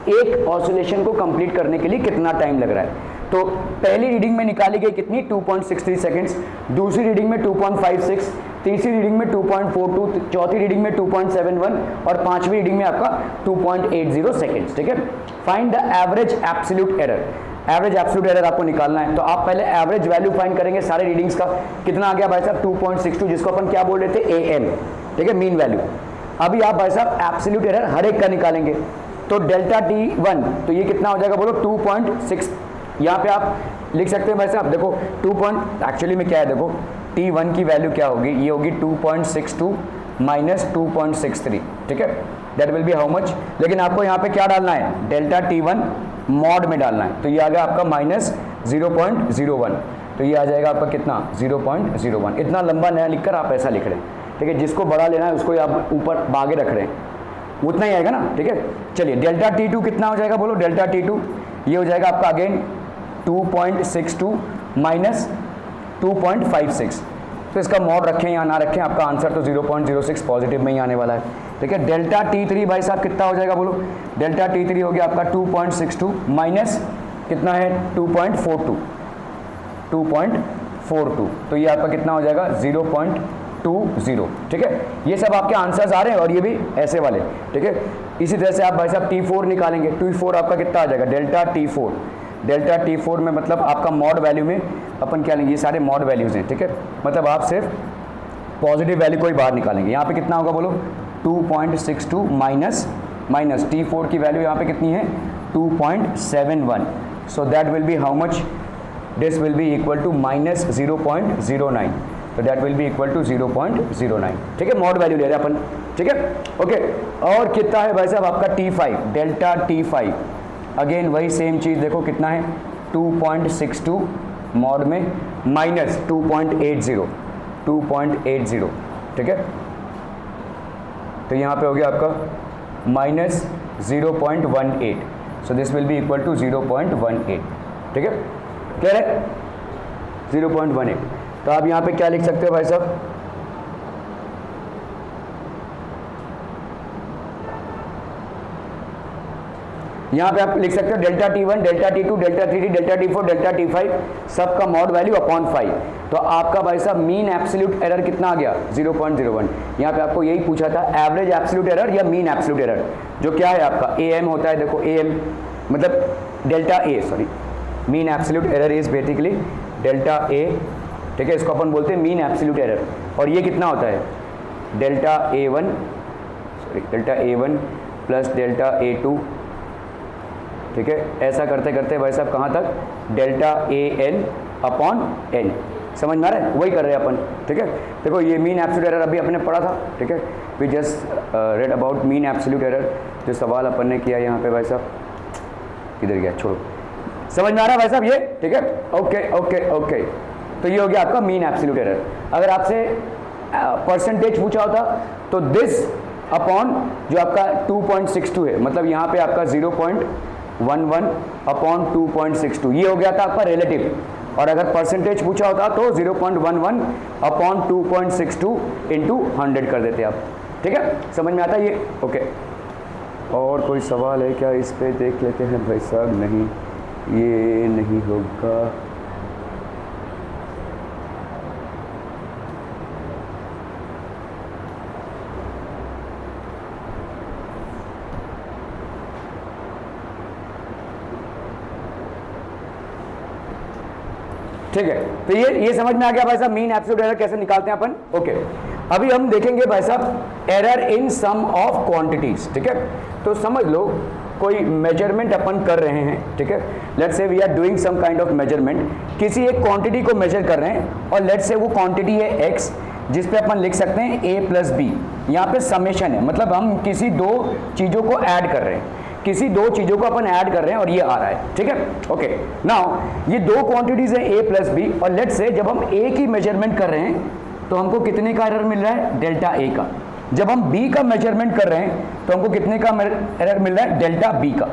Speaker 2: एक ऑसिलेशन को कंप्लीट करने के लिए कितना टाइम लग रहा है, तो पहली रीडिंग में निकाली गई कितनी 2.63 सेकंड्स, दूसरी रीडिंग में 2.56, तीसरी रीडिंग में 2.42, चौथी रीडिंग में 2.71 और पांचवी रीडिंग में आपका 2.80 सेकंड्स, ठीक है। Find the average absolute error, average absolute error आपको निकालना है, तो आप पहले एवरेज वैल्यू फाइंड करेंगे सारे रीडिंग्स का। कितना आ गया भाई साहब 2.62, जिसको अपन क्या बोल रहे थे AM, ठीक है, मीन वैल्यू। अभी आप भाई साहब एब्सोल्यूट एरर हर एक का निकालेंगे, तो डेल्टा T1 तो ये कितना हो जाएगा बोलो 2.6, यहाँ पे आप लिख सकते हैं भाई साहब, देखो 2 एक्चुअली में क्या है, देखो T1 की वैल्यू क्या होगी, ये होगी 2.62 माइनस 2.63, ठीक है, that will be how much. लेकिन आपको यहाँ पे क्या डालना है, डेल्टा T1 मॉड में डालना है, तो ये आ गया आपका माइनस 0.01, तो ये आ जाएगा आपका कितना 0.01। इतना लंबा नया लिखकर आप ऐसा लिख रहे हैं, ठीक है, जिसको बड़ा लेना है उसको आप ऊपर बागे रख रहे हैं, उतना ही आएगा ना, ठीक है। चलिए डेल्टा T2 कितना हो जाएगा बोलो, डेल्टा T2 ये हो जाएगा आपका अगेन 2.62 माइनस 2.56, तो इसका मॉड रखें या ना रखें आपका आंसर तो 0.06 पॉजिटिव में ही आने वाला है, ठीक है। डेल्टा T3 भाई साहब कितना हो जाएगा बोलो, डेल्टा T3 हो गया आपका 2.62 माइनस कितना है 2.42, तो ये आपका कितना हो जाएगा 0.20, ठीक है। ये सब आपके आंसर्स आ रहे हैं और ये भी ऐसे वाले, ठीक है। इसी तरह से आप भाई साहब T4 निकालेंगे, T4 आपका कितना आ जाएगा, डेल्टा T4 में मतलब आपका मॉड वैल्यू में अपन क्या लेंगे, ये सारे मॉड वैल्यूज हैं, ठीक है, मतलब आप सिर्फ पॉजिटिव वैल्यू को ही बाहर निकालेंगे। यहाँ पे कितना होगा बोलो 2.62 माइनस T4 की वैल्यू यहाँ पे कितनी है 2.71, so that will be how much, this will be equal to minus 0.09, तो that will be equal to 0.09, ठीक है, मॉड वैल्यू ले रहे हैं अपन, ठीक है, ओके। और कितना है भाई साहब आपका T5, डेल्टा T5 अगेन वही सेम चीज़, देखो कितना है 2.62 मॉड में माइनस 2.80, ठीक है, तो यहाँ पे हो गया आपका minus 0.18, so this will be equal to 0.18, ठीक है, क्या है 0.18। तो आप यहाँ पे क्या लिख सकते हो भाई साहब, यहाँ पे आप लिख सकते हो delta T1, delta T2, delta T3, delta T4, delta T5 सबका मॉड वैल्यू अपॉन 5, तो आपका भाई साहब मीन एब्सोल्यूट एरर कितना आ गया 0.01। यहाँ पे आपको यही पूछा था एवरेज एब्सोल्यूट एरर या मीन एब्सोल्यूट एरर, जो क्या है आपका AM होता है, देखो AM मतलब delta A, sorry mean absolute error is basically delta A, ठीक है, इसको अपन बोलते हैं मीन एब्सोल्यूट एरर, और ये कितना होता है delta A1 plus delta A2, ठीक है, ऐसा करते करते भाई साहब कहाँ तक डेल्टा AN अपॉन N, समझ में आ रहा है, वही कर रहे हैं अपन, ठीक है। देखो ये मीन एब्सोल्यूट एरर अभी अपने पढ़ा था, ठीक है, we just read about mean absolute error, जो सवाल अपन ने किया यहाँ पे भाई साहब किधर गया, छोड़ो, समझ में आ रहा है भाई साहब ये, ठीक है, ओके, तो ये हो गया आपका मीन एब्सोल्यूट एरर। अगर आपसे परसेंटेज पूछा होता तो दिस अपॉन जो आपका 2.62 है, मतलब यहाँ पे आपका 0.11 अपॉन 2.62, ये हो गया था आपका रिलेटिव, और अगर परसेंटेज पूछा होता तो 0.11 अपॉन 2.62 इंटू 100 कर देते आप, ठीक है, समझ में आता है ये, ओके। और कोई सवाल है क्या इस पे, देख लेते हैं भाई साहब, नहीं ये नहीं होगा, ठीक है। तो ये समझ में आ गया भाई साहब मीन एब्सोल्यूट एरर कैसे निकालते हैं अपन, ओके। अभी हम देखेंगे भाई साहब error in sum of quantities, ठीक है। तो समझ लो कोई मेजरमेंट अपन कर रहे हैं, ठीक है, let's say we are doing some kind of measurement, किसी एक क्वांटिटी को मेजर कर रहे हैं, और लेट्स से वो क्वांटिटी है x, जिस पे अपन लिख सकते हैं a प्लस बी, यहाँ पे समेशन है, मतलब हम किसी दो चीज़ों को ऐड कर रहे हैं, किसी दो चीज़ों को अपन ऐड कर रहे हैं और ये आ रहा है, ठीक है, ओके। नाउ ये दो क्वांटिटीज है a प्लस बी, और लेट्स से जब हम a की मेजरमेंट कर रहे हैं तो हमको कितने का एरर मिल रहा है, डेल्टा a का। जब हम b का मेजरमेंट कर रहे हैं तो हमको कितने का एरर मिल रहा है, डेल्टा b का।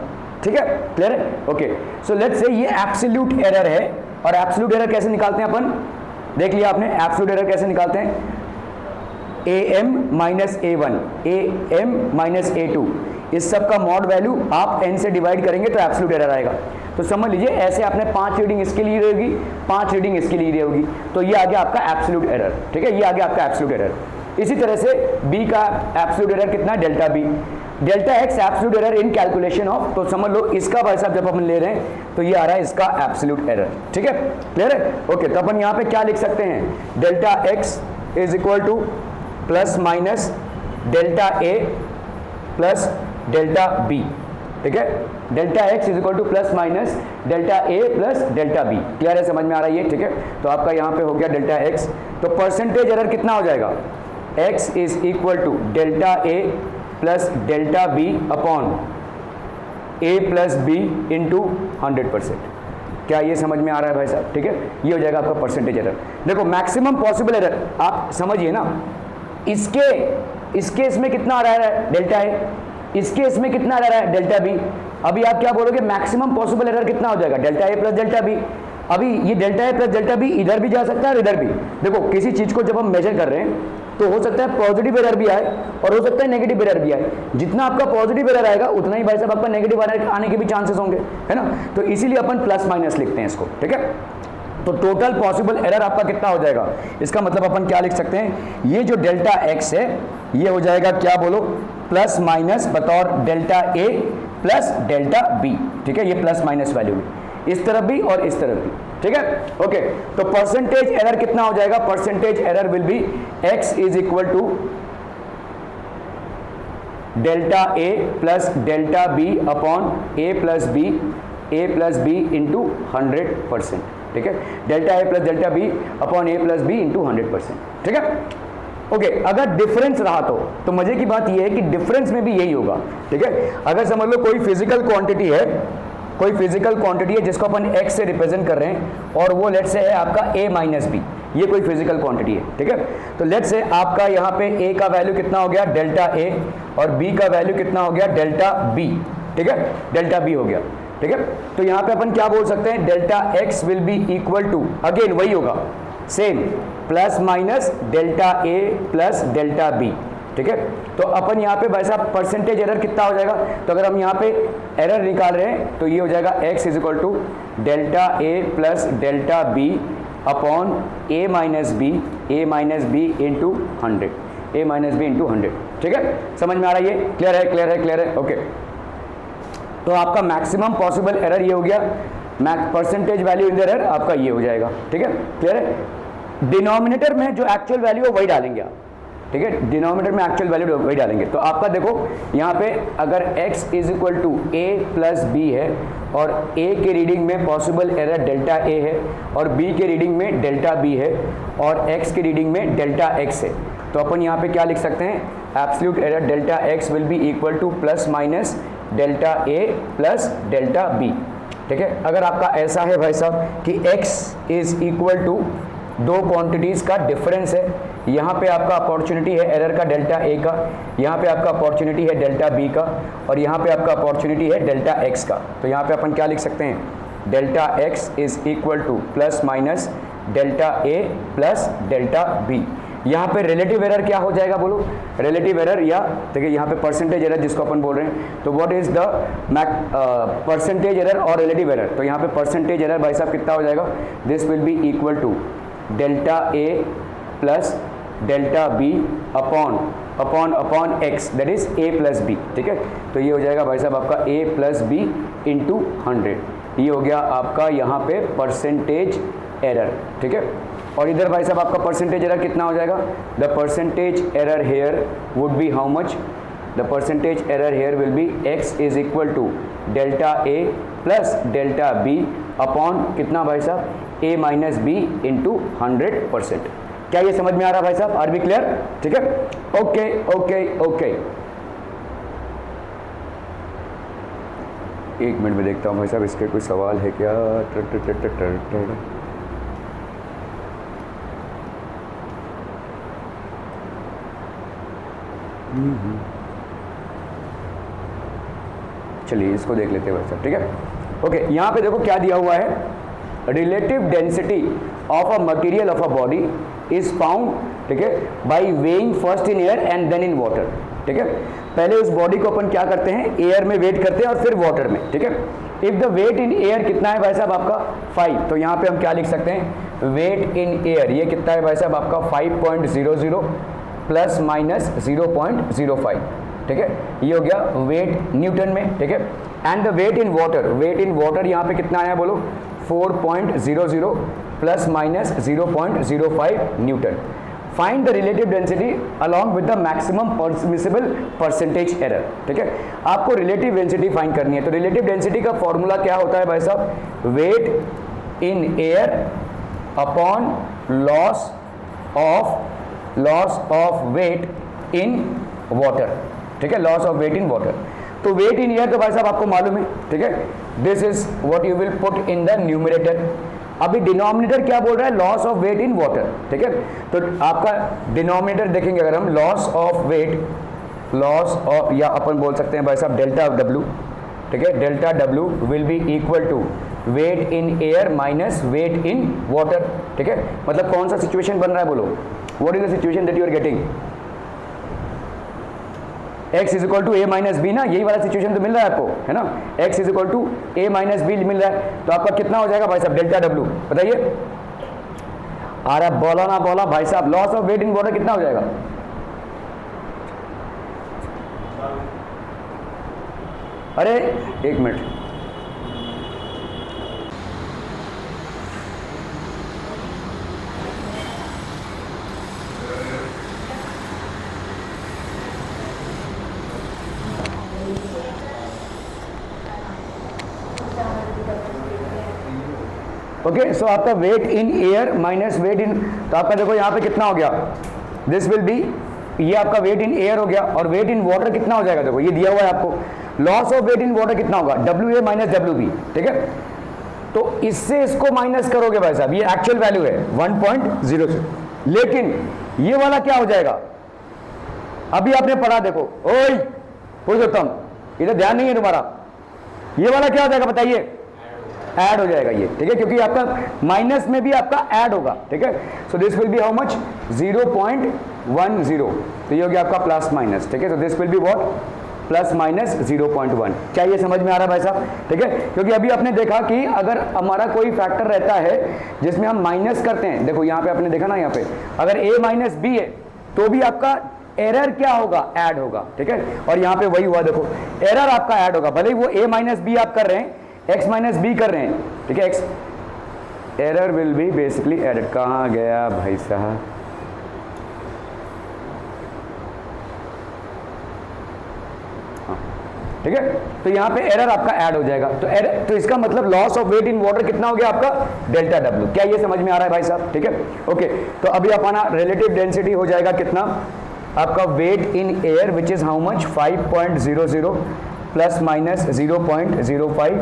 Speaker 2: ठीक है, क्लियर है? ओके, सो लेट्स से ये एब्सोल्यूट एरर है, और एब्सोल्यूट एरर कैसे निकालते हैं अपन, देख लिया आपने एब्सोल्यूट एरर कैसे निकालते हैं, am minus a1 am minus a2, इस सब का मॉड वैल्यू आप n से डिवाइड करेंगे तो एब्सोल्यूट एरर आएगा। तो समझ लीजिए ऐसे आपने 5 रीडिंग इसके लिए होगी, 5 रीडिंग इसके लिए होगी, तो ये आ गया आपका एब्सोल्यूट एरर। ठीक है, ये आ गया आपका एब्सोल्यूट एरर। इसी तरह से b का एब्सोल्यूट एरर कितना है, delta b, delta x absolute error in calculation of, तो समझ लो इसका भाई साहब जब अपन ले रहे हैं तो ये आ रहा है इसका एब्सोल्यूट एरर। ठीक है, क्लियर है? ओके, तो अपन यहाँ पे क्या लिख सकते हैं, delta x is equal to plus minus delta a plus delta b। ठीक है, delta x is equal to plus minus delta a plus delta b। Clear है, समझ में आ रहा है ये? ठीक है, तो आपका यहाँ पे हो गया डेल्टा x, तो परसेंटेज एरर कितना हो जाएगा, x is equal to delta a plus delta b upon a plus b into 100%। क्या ये समझ में आ रहा है भाई साहब? ठीक है, ये हो जाएगा आपका परसेंटेज एरर। देखो मैक्सिमम पॉसिबल एरर आप समझिए ना, इसके इसमें कितना आ रहा है डेल्टा a, इसके इसमें कितना आ रहा है डेल्टा b। अभी आप क्या बोलोगे, मैक्सिमम पॉसिबल एरर कितना हो जाएगा, delta a plus delta b। अभी ये delta a plus delta b इधर भी जा सकता है और इधर भी। देखो किसी चीज को जब हम मेजर कर रहे हैं तो हो सकता है पॉजिटिव एरर भी आए और हो सकता है नेगेटिव एरर भी आए। जितना आपका पॉजिटिव एरर आएगा उतना ही भाई साहब आपका नेगेटिव एरर आने के भी चांसेस होंगे, है ना? तो इसीलिए अपन प्लस माइनस लिखते हैं इसको। ठीक है, तो टोटल पॉसिबल एरर आपका कितना हो जाएगा, इसका मतलब अपन क्या लिख सकते हैं, ये जो डेल्टा x है ये हो जाएगा क्या बोलो, प्लस माइनस बतौर delta a plus delta b। ठीक है, ये प्लस माइनस वैल्यू है इस तरफ भी और इस तरफ भी। ठीक है, ओके, तो परसेंटेज एरर कितना हो जाएगा, percentage error will be x is equal to delta a plus delta b upon a plus b into 100%। ठीक है, delta a plus delta b upon a plus b into 100%। ठीक है, okay, अगर difference रहा तो मजे की बात यह है कि डिफरेंस में भी यही होगा। ठीक है, अगर समझ लो कोई फिजिकल क्वांटिटी है, कोई फिजिकल क्वांटिटी है जिसको अपन x से रिप्रेजेंट कर रहे हैं और वो लेट्स से है आपका a माइनस बी, ये कोई फिजिकल क्वांटिटी है। ठीक है, तो लेट्स से आपका यहाँ पे a का वैल्यू कितना हो गया, डेल्टा a, और b का वैल्यू कितना हो गया, डेल्टा b। ठीक है, डेल्टा b हो गया। ठीक है, तो यहाँ पे अपन क्या बोल सकते हैं, delta x will be equal to, again वही होगा same, plus minus delta a plus delta b। ठीक है, तो अपन यहाँ पे वैसा परसेंटेज एरर कितना हो जाएगा, तो अगर हम यहाँ पे एरर निकाल रहे हैं तो ये हो जाएगा x is equal to delta a plus delta b upon a minus b into 100, a minus b into 100। ठीक है, समझ में आ रहा है ये? क्लियर है, क्लियर है, क्लियर है? ओके, तो आपका मैक्सिमम पॉसिबल एरर ये हो गया, percentage value in the error आपका ये हो जाएगा। ठीक है, क्लियर है? डिनोमिनेटर में जो एक्चुअल वैल्यू है वही डालेंगे आप। ठीक है, डिनोमिनेटर में एक्चुअल वैल्यू वही डालेंगे। तो आपका देखो यहाँ पे अगर x is equal to a plus b है और a के रीडिंग में पॉसिबल एरर डेल्टा a है और b के रीडिंग में डेल्टा b है और x के रीडिंग में डेल्टा x है, तो अपन यहाँ पे क्या लिख सकते हैं, absolute error delta x will be equal to plus minus delta a plus delta b। ठीक है, अगर आपका ऐसा है भाई साहब कि x इज इक्वल टू दो क्वांटिटीज का डिफरेंस है, यहाँ पे आपका अपॉर्चुनिटी है एरर का डेल्टा a का, यहाँ पे आपका अपॉर्चुनिटी है डेल्टा b का, और यहाँ पे आपका अपॉर्चुनिटी है डेल्टा x का, तो यहाँ पे अपन क्या लिख सकते हैं, delta x is equal to plus minus delta a plus delta b। यहाँ पे रिलेटिव एरर क्या हो जाएगा बोलो, रिलेटिव एरर, या देखिए यहाँ पे परसेंटेज एरर जिसको अपन बोल रहे हैं, तो what is the percentage error और रिलेटिव एरर, तो यहाँ पे परसेंटेज एरर भाई साहब कितना हो जाएगा, this will be equal to delta a plus delta b upon x, that is a plus b। ठीक है, तो ये हो जाएगा भाई साहब आपका a प्लस b इंटू 100, ये हो गया आपका यहाँ पे परसेंटेज एरर। ठीक है, और इधर भाई साहब आपका परसेंटेज एरर कितना हो जाएगा, the percentage error here would be how much, the percentage error here will be x is equal to delta a plus delta b upon कितना भाई साहब, a माइनस बी इंटू 100%। क्या ये समझ में आ रहा है भाई साहब, आर बी क्लियर? ठीक है, ओके ओके ओके, एक मिनट में देखता हूँ भाई साहब इसके कोई सवाल है क्या। चलिए इसको देख लेते हैं वैसे, ठीक है। ओके, यहाँ पे देखो क्या दिया हुआ है, relative density of a material of a body is found, ठीक है, by weighing first in air and then in water, ठीक है। पहले उस बॉडी को अपन क्या करते हैं, एयर में वेट करते हैं और फिर वाटर में, ठीक है। If the weight in air कितना है भाई साहब आपका 5, तो यहाँ पे हम क्या लिख सकते हैं, वेट इन एयर ये कितना है भाई साहब आपका 5.00 प्लस माइनस 0.05, ठीक है, ये हो गया वेट न्यूटन में, ठीक है। And the weight in water यहाँ पे कितना आया बोलो 4.00 plus minus 0.05 newton. Find the relative density along with the maximum permissible percentage error, ठीक है। आपको रिलेटिव डेंसिटी फाइंड करनी है, तो रिलेटिव डेंसिटी का फॉर्मूला क्या होता है भाई साहब, weight in air upon loss of weight in water, ठीक है, loss of weight in water. तो वेट इन एयर तो भाई साहब आपको मालूम है, ठीक है, this is what you will put in the numerator. अभी डिनोमिनेटर क्या बोल रहा है, loss of weight in water, ठीक है। तो आपका डिनोमिनेटर देखेंगे अगर हम, लॉस ऑफ या अपन बोल सकते हैं भाई साहब डेल्टा डब्ल्यू, ठीक है, delta W will be equal to weight in air minus weight in water, ठीक है। मतलब कौन सा सिचुएशन बन रहा है बोलो, what is the situation that you are getting, x is equal to A minus B ना, यही वाला सिचुएशन तो मिल रहा है आपको, है ना, x is equal to A minus B मिल रहा है। तो आपका कितना हो जाएगा भाई साहब डेल्टा डब्ल्यू, बताइए। अरे बोला ना बोला भाई साहब, loss of weight in water कितना हो जाएगा, अरे एक मिनट, ओके। सो आपका weight in air minus weight in, तो आपका देखो यहाँ पे कितना हो गया, दिस विल बी, ये आपका वेट इन एयर हो गया, और वेट इन वाटर कितना हो जाएगा, देखो ये दिया हुआ है आपको, loss of weight in water कितना होगा, W A minus W B, ठीक है। तो इससे इसको माइनस करोगे भाई साहब, ये एक्चुअल वैल्यू है 1.0, लेकिन ये वाला क्या हो जाएगा, अभी आपने पढ़ा देखो, ओए पुरुषोत्तम इधर ध्यान नहीं है तुम्हारा, ये वाला क्या हो जाएगा बताइए, ऐड हो जाएगा ये, ठीक है, क्योंकि आपका माइनस में भी आपका ऐड होगा, ठीक है। So this will be how much 0.10, तो ये हो गया आपका प्लस माइनस, ठीक है। So this will be what plus minus 0.1। क्या ये समझ में आ रहा है भाई साहब, ठीक है। क्योंकि अभी आपने देखा कि अगर हमारा कोई फैक्टर रहता है जिसमें हम माइनस करते हैं, देखो यहाँ पे आपने देखा ना, यहाँ पे अगर a माइनस बी है तो भी आपका एरर क्या होगा, ऐड होगा, ठीक है। और यहाँ पे वही हुआ, देखो एरर आपका ऐड होगा, भले ही वो a माइनस बी आप कर रहे हैं, x माइनस बी कर रहे हैं, ठीक है, x error will be basically added. कहाँ गया भाई साहब, ठीक है। तो यहाँ पे एरर आपका ऐड हो जाएगा, तो एरर, तो इसका मतलब loss of weight in water कितना हो गया आपका डेल्टा डब्ल्यू। क्या ये समझ में आ रहा है भाई साहब, ठीक है, ओके। तो अभी अपना रिलेटिव डेंसिटी हो जाएगा कितना आपका, weight in air which is how much 5.00 plus minus 0.05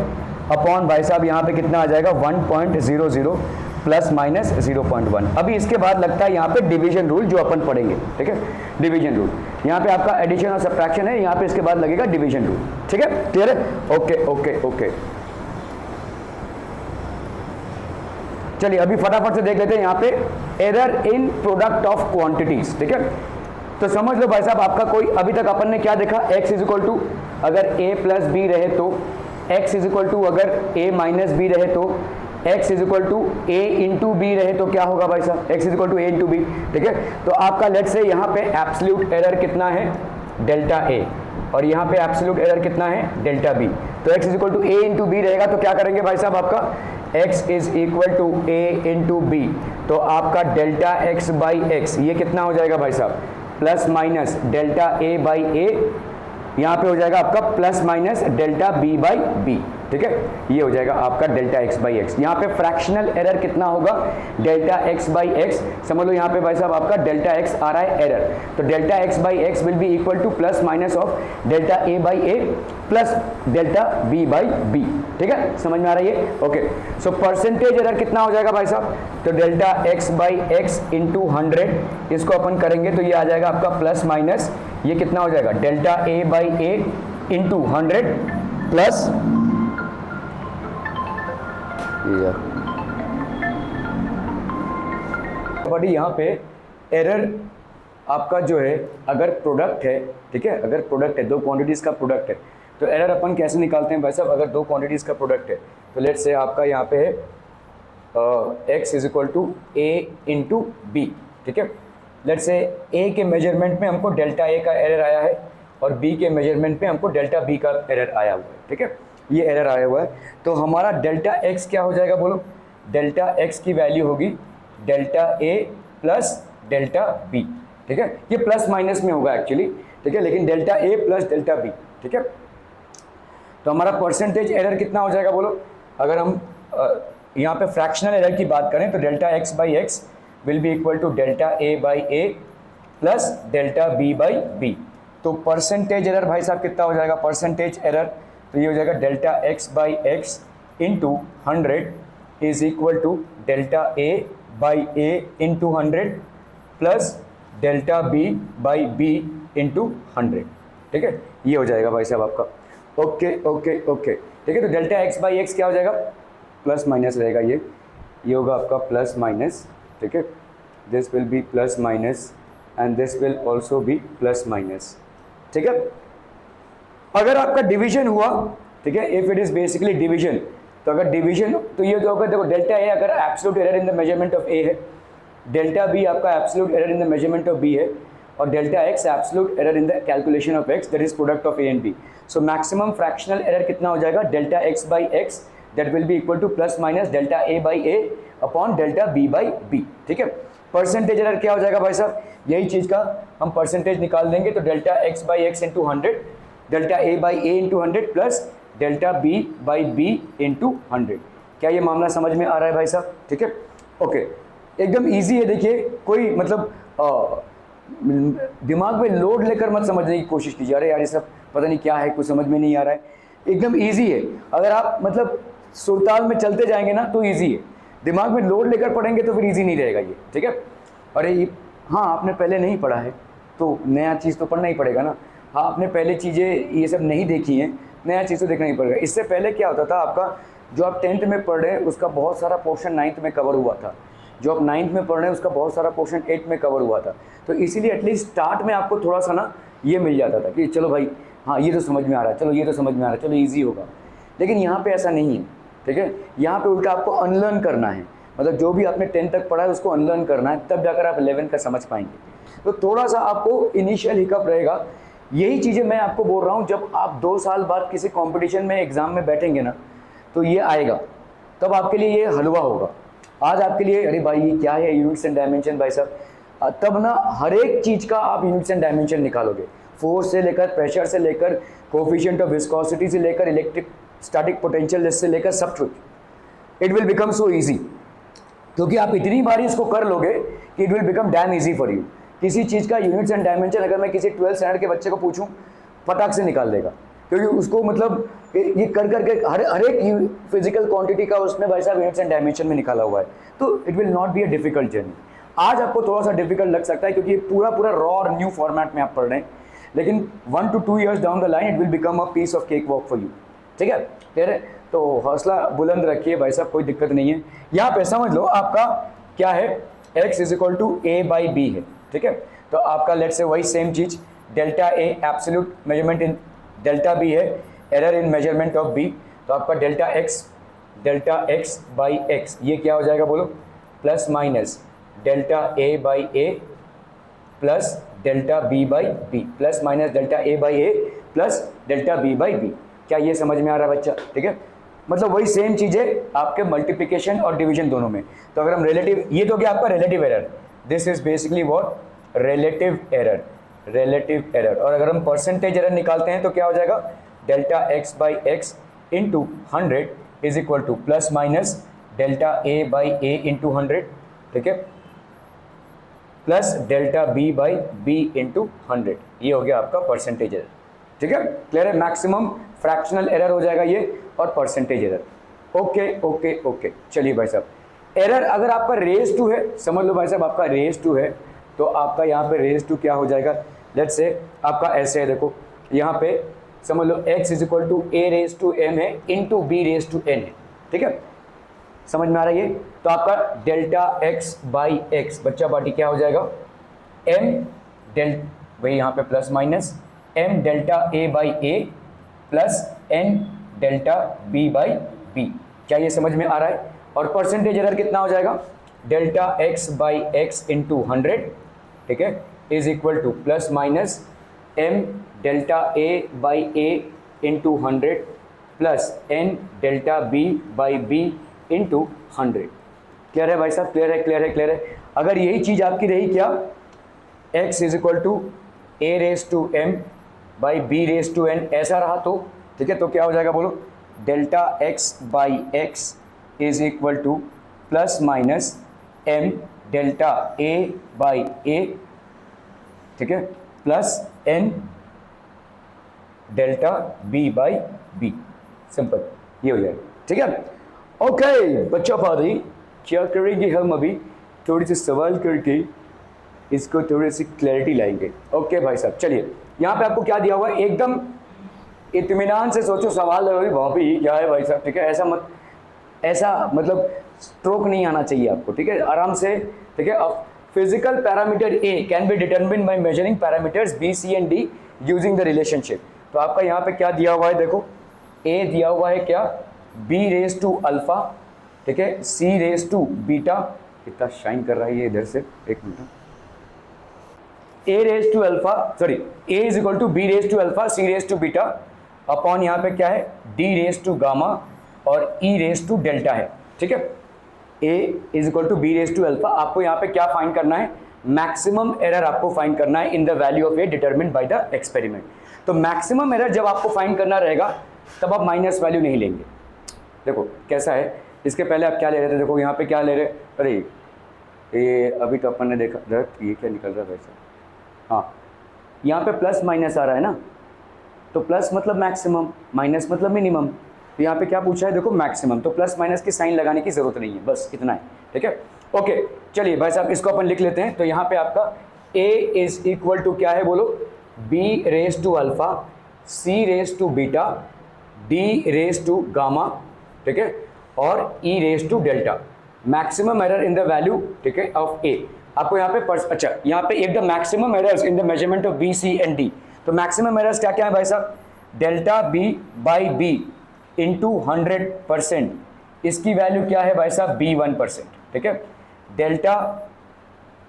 Speaker 2: upon भाई साहब यहाँ पे कितना आ जाएगा 1.00 प्लस माइनस 0.1। अभी इसके बाद लगता है यहाँ पे डिवीजन रूल जो अपन पढ़ेंगे, ठीक है, डिवीजन रूल। यहाँ पे आपका एडिशन और सब्ट्रैक्शन है, यहाँ पे इसके बाद लगेगा डिवीजन रूल, ठीक है, क्लियर है, ओके ओके ओके। चलिए अभी फटाफट से देख लेते हैं यहाँ पे error in product of quantities, ठीक है। तो समझ लो भाई साहब आपका कोई, अभी तक अपन ने क्या देखा, x इज इक्वल टू अगर a प्लस बी रहे तो, x इज इक्वल टू अगर a माइनस बी रहे तो, x is equal to a into B रहे तो क्या होगा भाई साहब, x is equal to a into B, ठीक है। तो आपका लेट्स से यहाँ पे एब्सोल्यूट एरर कितना है डेल्टा a, और यहाँ पे एब्सोल्यूट एरर कितना है डेल्टा b। तो x is equal to a into B रहेगा, तो क्या करेंगे भाई साहब आपका x is equal to a into B, तो आपका डेल्टा x बाई एक्स ये कितना हो जाएगा भाई साहब, plus minus delta a by A, यहाँ पे हो जाएगा आपका plus minus delta b by B, ठीक है, ये हो जाएगा आपका डेल्टा x बाई एक्स। यहाँ पे फ्रैक्शनल एरर कितना होगा डेल्टा x बाई एक्स, समझ लो यहाँ पे भाई साहब आपका डेल्टा x आ रहा है एरर, तो delta x by X will be equal to plus minus of delta a by A plus delta b by B, ठीक है, समझ में आ रही है, ओके। सो परसेंटेज एरर कितना हो जाएगा भाई साहब, तो delta x by X into 100, इसको अपन करेंगे तो ये आ जाएगा आपका प्लस माइनस, ये कितना हो जाएगा delta a by A into 100 plus but यहाँ पे एरर आपका जो है अगर प्रोडक्ट है, ठीक है, अगर प्रोडक्ट है, दो क्वांटिटीज़ का प्रोडक्ट है, तो एरर अपन कैसे निकालते हैं भाई साहब? अगर दो क्वांटिटीज़ का प्रोडक्ट है तो लेट्स से आपका यहाँ पे है x is equal to a into B, ठीक है। लेट्स से a के मेजरमेंट में हमको डेल्टा a का एरर आया है और b के मेजरमेंट में हमको डेल्टा b का एरर आया हुआ है, ठीक है, ये एरर आया हुआ है। तो हमारा डेल्टा x क्या हो जाएगा बोलो? डेल्टा x की वैल्यू होगी delta a plus delta b, ठीक है। ये प्लस माइनस में होगा एक्चुअली, ठीक है, लेकिन delta a plus delta b, ठीक है। तो हमारा परसेंटेज एरर कितना हो जाएगा बोलो? अगर हम यहाँ पे फ्रैक्शनल एरर की बात करें तो delta x by X will be equal to delta a by A plus delta b by B. तो परसेंटेज एरर भाई साहब कितना हो जाएगा? परसेंटेज एरर तो ये हो जाएगा delta x by X into 100 is equal to delta a by A into 100 plus delta b by B into 100, ठीक है, ये हो जाएगा भाई साहब आपका। ओके ओके ओके, ठीक है। तो डेल्टा x बाई एक्स क्या हो जाएगा? प्लस माइनस रहेगा, ये होगा आपका प्लस माइनस, ठीक है। This will B plus minus and this will also be plus minus, ठीक है। अगर आपका डिवीजन हुआ, ठीक है, if it is basically division, तो अगर डिवीजन तो ये तो होगा, देखो डेल्टा ए अगर absolute error in the measurement of A है, डेल्टा बी आपका absolute error in the measurement of B है, और delta X absolute error in the calculation of X, that is product of A and B. So maximum fractional error कितना हो जाएगा? Delta X by X that will be equal to plus minus delta A by A upon delta B by B, ठीक है। Percentage error क्या हो जाएगा भाई साहब? यही चीज़ का हम परसेंटेज निकाल देंगे, तो delta X by X into 100, delta A by A into 100 plus delta B by B into 100। क्या ये मामला समझ में आ रहा है भाई साहब? ठीक है, ओके, एकदम ईजी है। देखिए, कोई मतलब दिमाग में लोड लेकर मत समझने की कोशिश कीजिए, अरे यार ये सब पता नहीं क्या है, कुछ समझ में नहीं आ रहा है, एकदम ईजी है। अगर आप मतलब सुरताल में चलते जाएंगे ना तो ईजी है, दिमाग में लोड लेकर पढ़ेंगे तो फिर ईजी नहीं रहेगा ये, ठीक है। अरे हाँ, आपने पहले नहीं पढ़ा है तो नया चीज़ तो पढ़ना ही पड़ेगा ना। हाँ, आपने पहले चीज़ें ये सब नहीं देखी हैं, नया चीज़ तो देखना ही पड़ेगा। इससे पहले क्या होता था, आपका जो आप 10th में पढ़ रहे हैं उसका बहुत सारा पोर्शन 9th में कवर हुआ था, जो आप 9th में पढ़ रहे हैं उसका बहुत सारा पोर्शन 8th में कवर हुआ था। तो इसीलिए एटलीस्ट स्टार्ट में आपको थोड़ा सा ना ये मिल जाता था कि चलो भाई हाँ ये तो समझ में आ रहा है, चलो ये तो समझ में आ रहा है, चलो ईजी होगा। लेकिन यहाँ पे ऐसा नहीं है, ठीक है। यहाँ पे उल्टा आपको अनलर्न करना है, मतलब जो भी आपने 10th तक पढ़ा है उसको अनलर्न करना है, तब जाकर आप 11th का समझ पाएंगे। तो थोड़ा सा आपको इनिशियल हिकअप रहेगा। यही चीज़ें मैं आपको बोल रहा हूँ, जब आप 2 साल बाद किसी कॉम्पिटिशन में एग्ज़ाम में बैठेंगे ना तो ये आएगा, तब आपके लिए ये हलवा होगा। आज आपके लिए अरे भाई ये क्या है यूनिट्स एंड डायमेंशन भाई साहब, तब ना हर एक चीज़ का आप यूनिट्स एंड डायमेंशन निकालोगे, फोर्स से लेकर प्रेशर से लेकर कोफिशिएंट ऑफ विस्कोसिटी से लेकर इलेक्ट्रिक स्टैटिक पोटेंशियल से लेकर सब कुछ। It will become so easy, क्योंकि आप इतनी बार इसको कर लोगे कि it will become dam easy for you. किसी चीज़ का यूनिट्स एंड डायमेंशन अगर मैं किसी 12th स्टैंडर्ड के बच्चे को पूछूं, फटाक से निकाल देगा, क्योंकि उसको मतलब ये कर करके हर एक फिजिकल क्वांटिटी का उसने भाई साहब यूनिट्स एंड डायमेंशन में निकाला हुआ है। तो it will not be a difficult journey. आज आपको थोड़ा सा डिफिकल्ट लग सकता है क्योंकि ये पूरा रॉ और न्यू फॉर्मेट में आप पढ़ रहे हैं, लेकिन 1 to 2 years down the line it will become a piece of cake walk for you, ठीक है। फिर तो हौसला बुलंद रखिए भाई साहब, कोई दिक्कत नहीं है। यहाँ पे समझ लो आपका क्या है, x is equal to a by B है, ठीक है। तो आपका लेट्स से वही सेम चीज़, delta a absolute measurement in delta b है, error in measurement of b, तो आपका डेल्टा x बाई एक्स ये क्या हो जाएगा बोलो, plus minus delta a by A plus delta b by B, plus minus delta a by A plus delta b by B. क्या ये समझ में आ रहा है बच्चा? ठीक है, मतलब वही सेम चीज़ है आपके मल्टीप्लिकेशन और डिवीजन दोनों में। तो अगर हम रिलेटिव, ये तो क्या आपका relative error, this is basically what, relative error. और अगर हम परसेंटेज एरर निकालते हैं तो क्या हो जाएगा, delta x by X into 100 is equal to plus minus delta a by A into 100, ठीक है, plus delta b by B into 100। ये हो गया आपका परसेंटेज एरर, ठीक है, क्लियर है। मैक्सिमम फ्रैक्शनल एरर हो जाएगा ये और percentage error. Okay okay okay, चलिए भाई साहब, एरर अगर आपका रेज टू है, समझ लो भाई साहब आपका रेज टू है, तो आपका यहाँ पे रेज टू क्या हो जाएगा, लेट्स से आपका ऐसे है, देखो यहाँ पे समझ लो x is equal to a raise to m है इंटू b रेज टू n है, ठीक है, समझ में आ रहा है ये। तो आपका डेल्टा x बाई एक्स बच्चा पार्टी क्या हो जाएगा, m डेल वही यहाँ पे plus minus m delta a by A plus n delta b by B. क्या ये समझ में आ रहा है। और परसेंटेज एरर कितना हो जाएगा, delta x by X into 100, ठीक है, is equal to plus minus m delta a by A into 100 plus n delta b by b into 100। Clear है भाई साहब, क्लियर है, क्लियर है, क्लियर है। अगर यही चीज़ आपकी रही क्या, x is equal to a raise to m by b raise to n ऐसा रहा तो, ठीक है, तो क्या हो जाएगा बोलो, delta x by X is equal to plus minus m delta a by A, ठीक है, plus n delta b by b। Simple, ये हो जाएगा, ठीक है। ओके बच्चा पादी, क्या करेंगे हम अभी, थोड़ी सी सवाल करके इसको थोड़ी सी क्लैरिटी लाएंगे। ओके भाई साहब, चलिए यहाँ पे आपको क्या दिया हुआ है, एकदम इत्मीनान से सोचो, सवाल है वहाँ पे ये क्या है भाई साहब, ठीक है, ऐसा मतलब स्ट्रोक नहीं आना चाहिए आपको, ठीक है, आराम से, ठीक है। अब physical parameter A can be determine by measuring parameters B C and D using the relationship. तो आपका यहाँ पे क्या दिया हुआ है, देखो ए दिया हुआ है क्या, बी रेज टू अल्फा, ठीक है, सी रेज टू बीटा, कितना शाइन कर रहा है ये इधर से, एक minute, A raise to alpha, sorry, A is equal to B raise to alpha C raise to beta upon यहाँ पे क्या है, डी रेज टू गामा और ई रेज टू डेल्टा है, ठीक है। A is equal to B raise to alpha, आपको यहाँ पे क्या फाइंड करना है, मैक्सिमम एरर आपको फाइंड करना है इन the value of A determined by the experiment. तो मैक्सिमम एरर जब आपको फाइंड करना रहेगा तब आप माइनस वैल्यू नहीं लेंगे। देखो कैसा है, इसके पहले आप क्या ले रहे थे, देखो यहाँ पे क्या ले रहे, अरे ये अभी तो अपन ने देखा, ये क्या निकल रहा है वैसे, हाँ यहाँ पे प्लस माइनस आ रहा है ना, तो प्लस मतलब मैक्सिमम, माइनस मतलब मिनिमम। तो यहाँ पे क्या पूछा है, देखो मैक्सिमम, तो प्लस माइनस की साइन लगाने की जरूरत नहीं है, बस इतना है, ठीक है। ओके चलिए भाई साहब इसको अपन लिख लेते हैं। तो यहाँ पे आपका a इज इक्वल टू क्या है बोलो, b raise to alpha, c raise to beta, d raise to gamma, ठीक है, और e raise to delta. Maximum error in the value, ठीक है, ऑफ a। आपको यहाँ पे अच्छा यहाँ पे एक the maximum errors in the measurement of B C and D. तो मैक्सिमम एरर्स क्या क्या है भाई साहब, delta b by B into 100%, इसकी वैल्यू क्या है भाई साहब, b 1%, ठीक है। डेल्टा,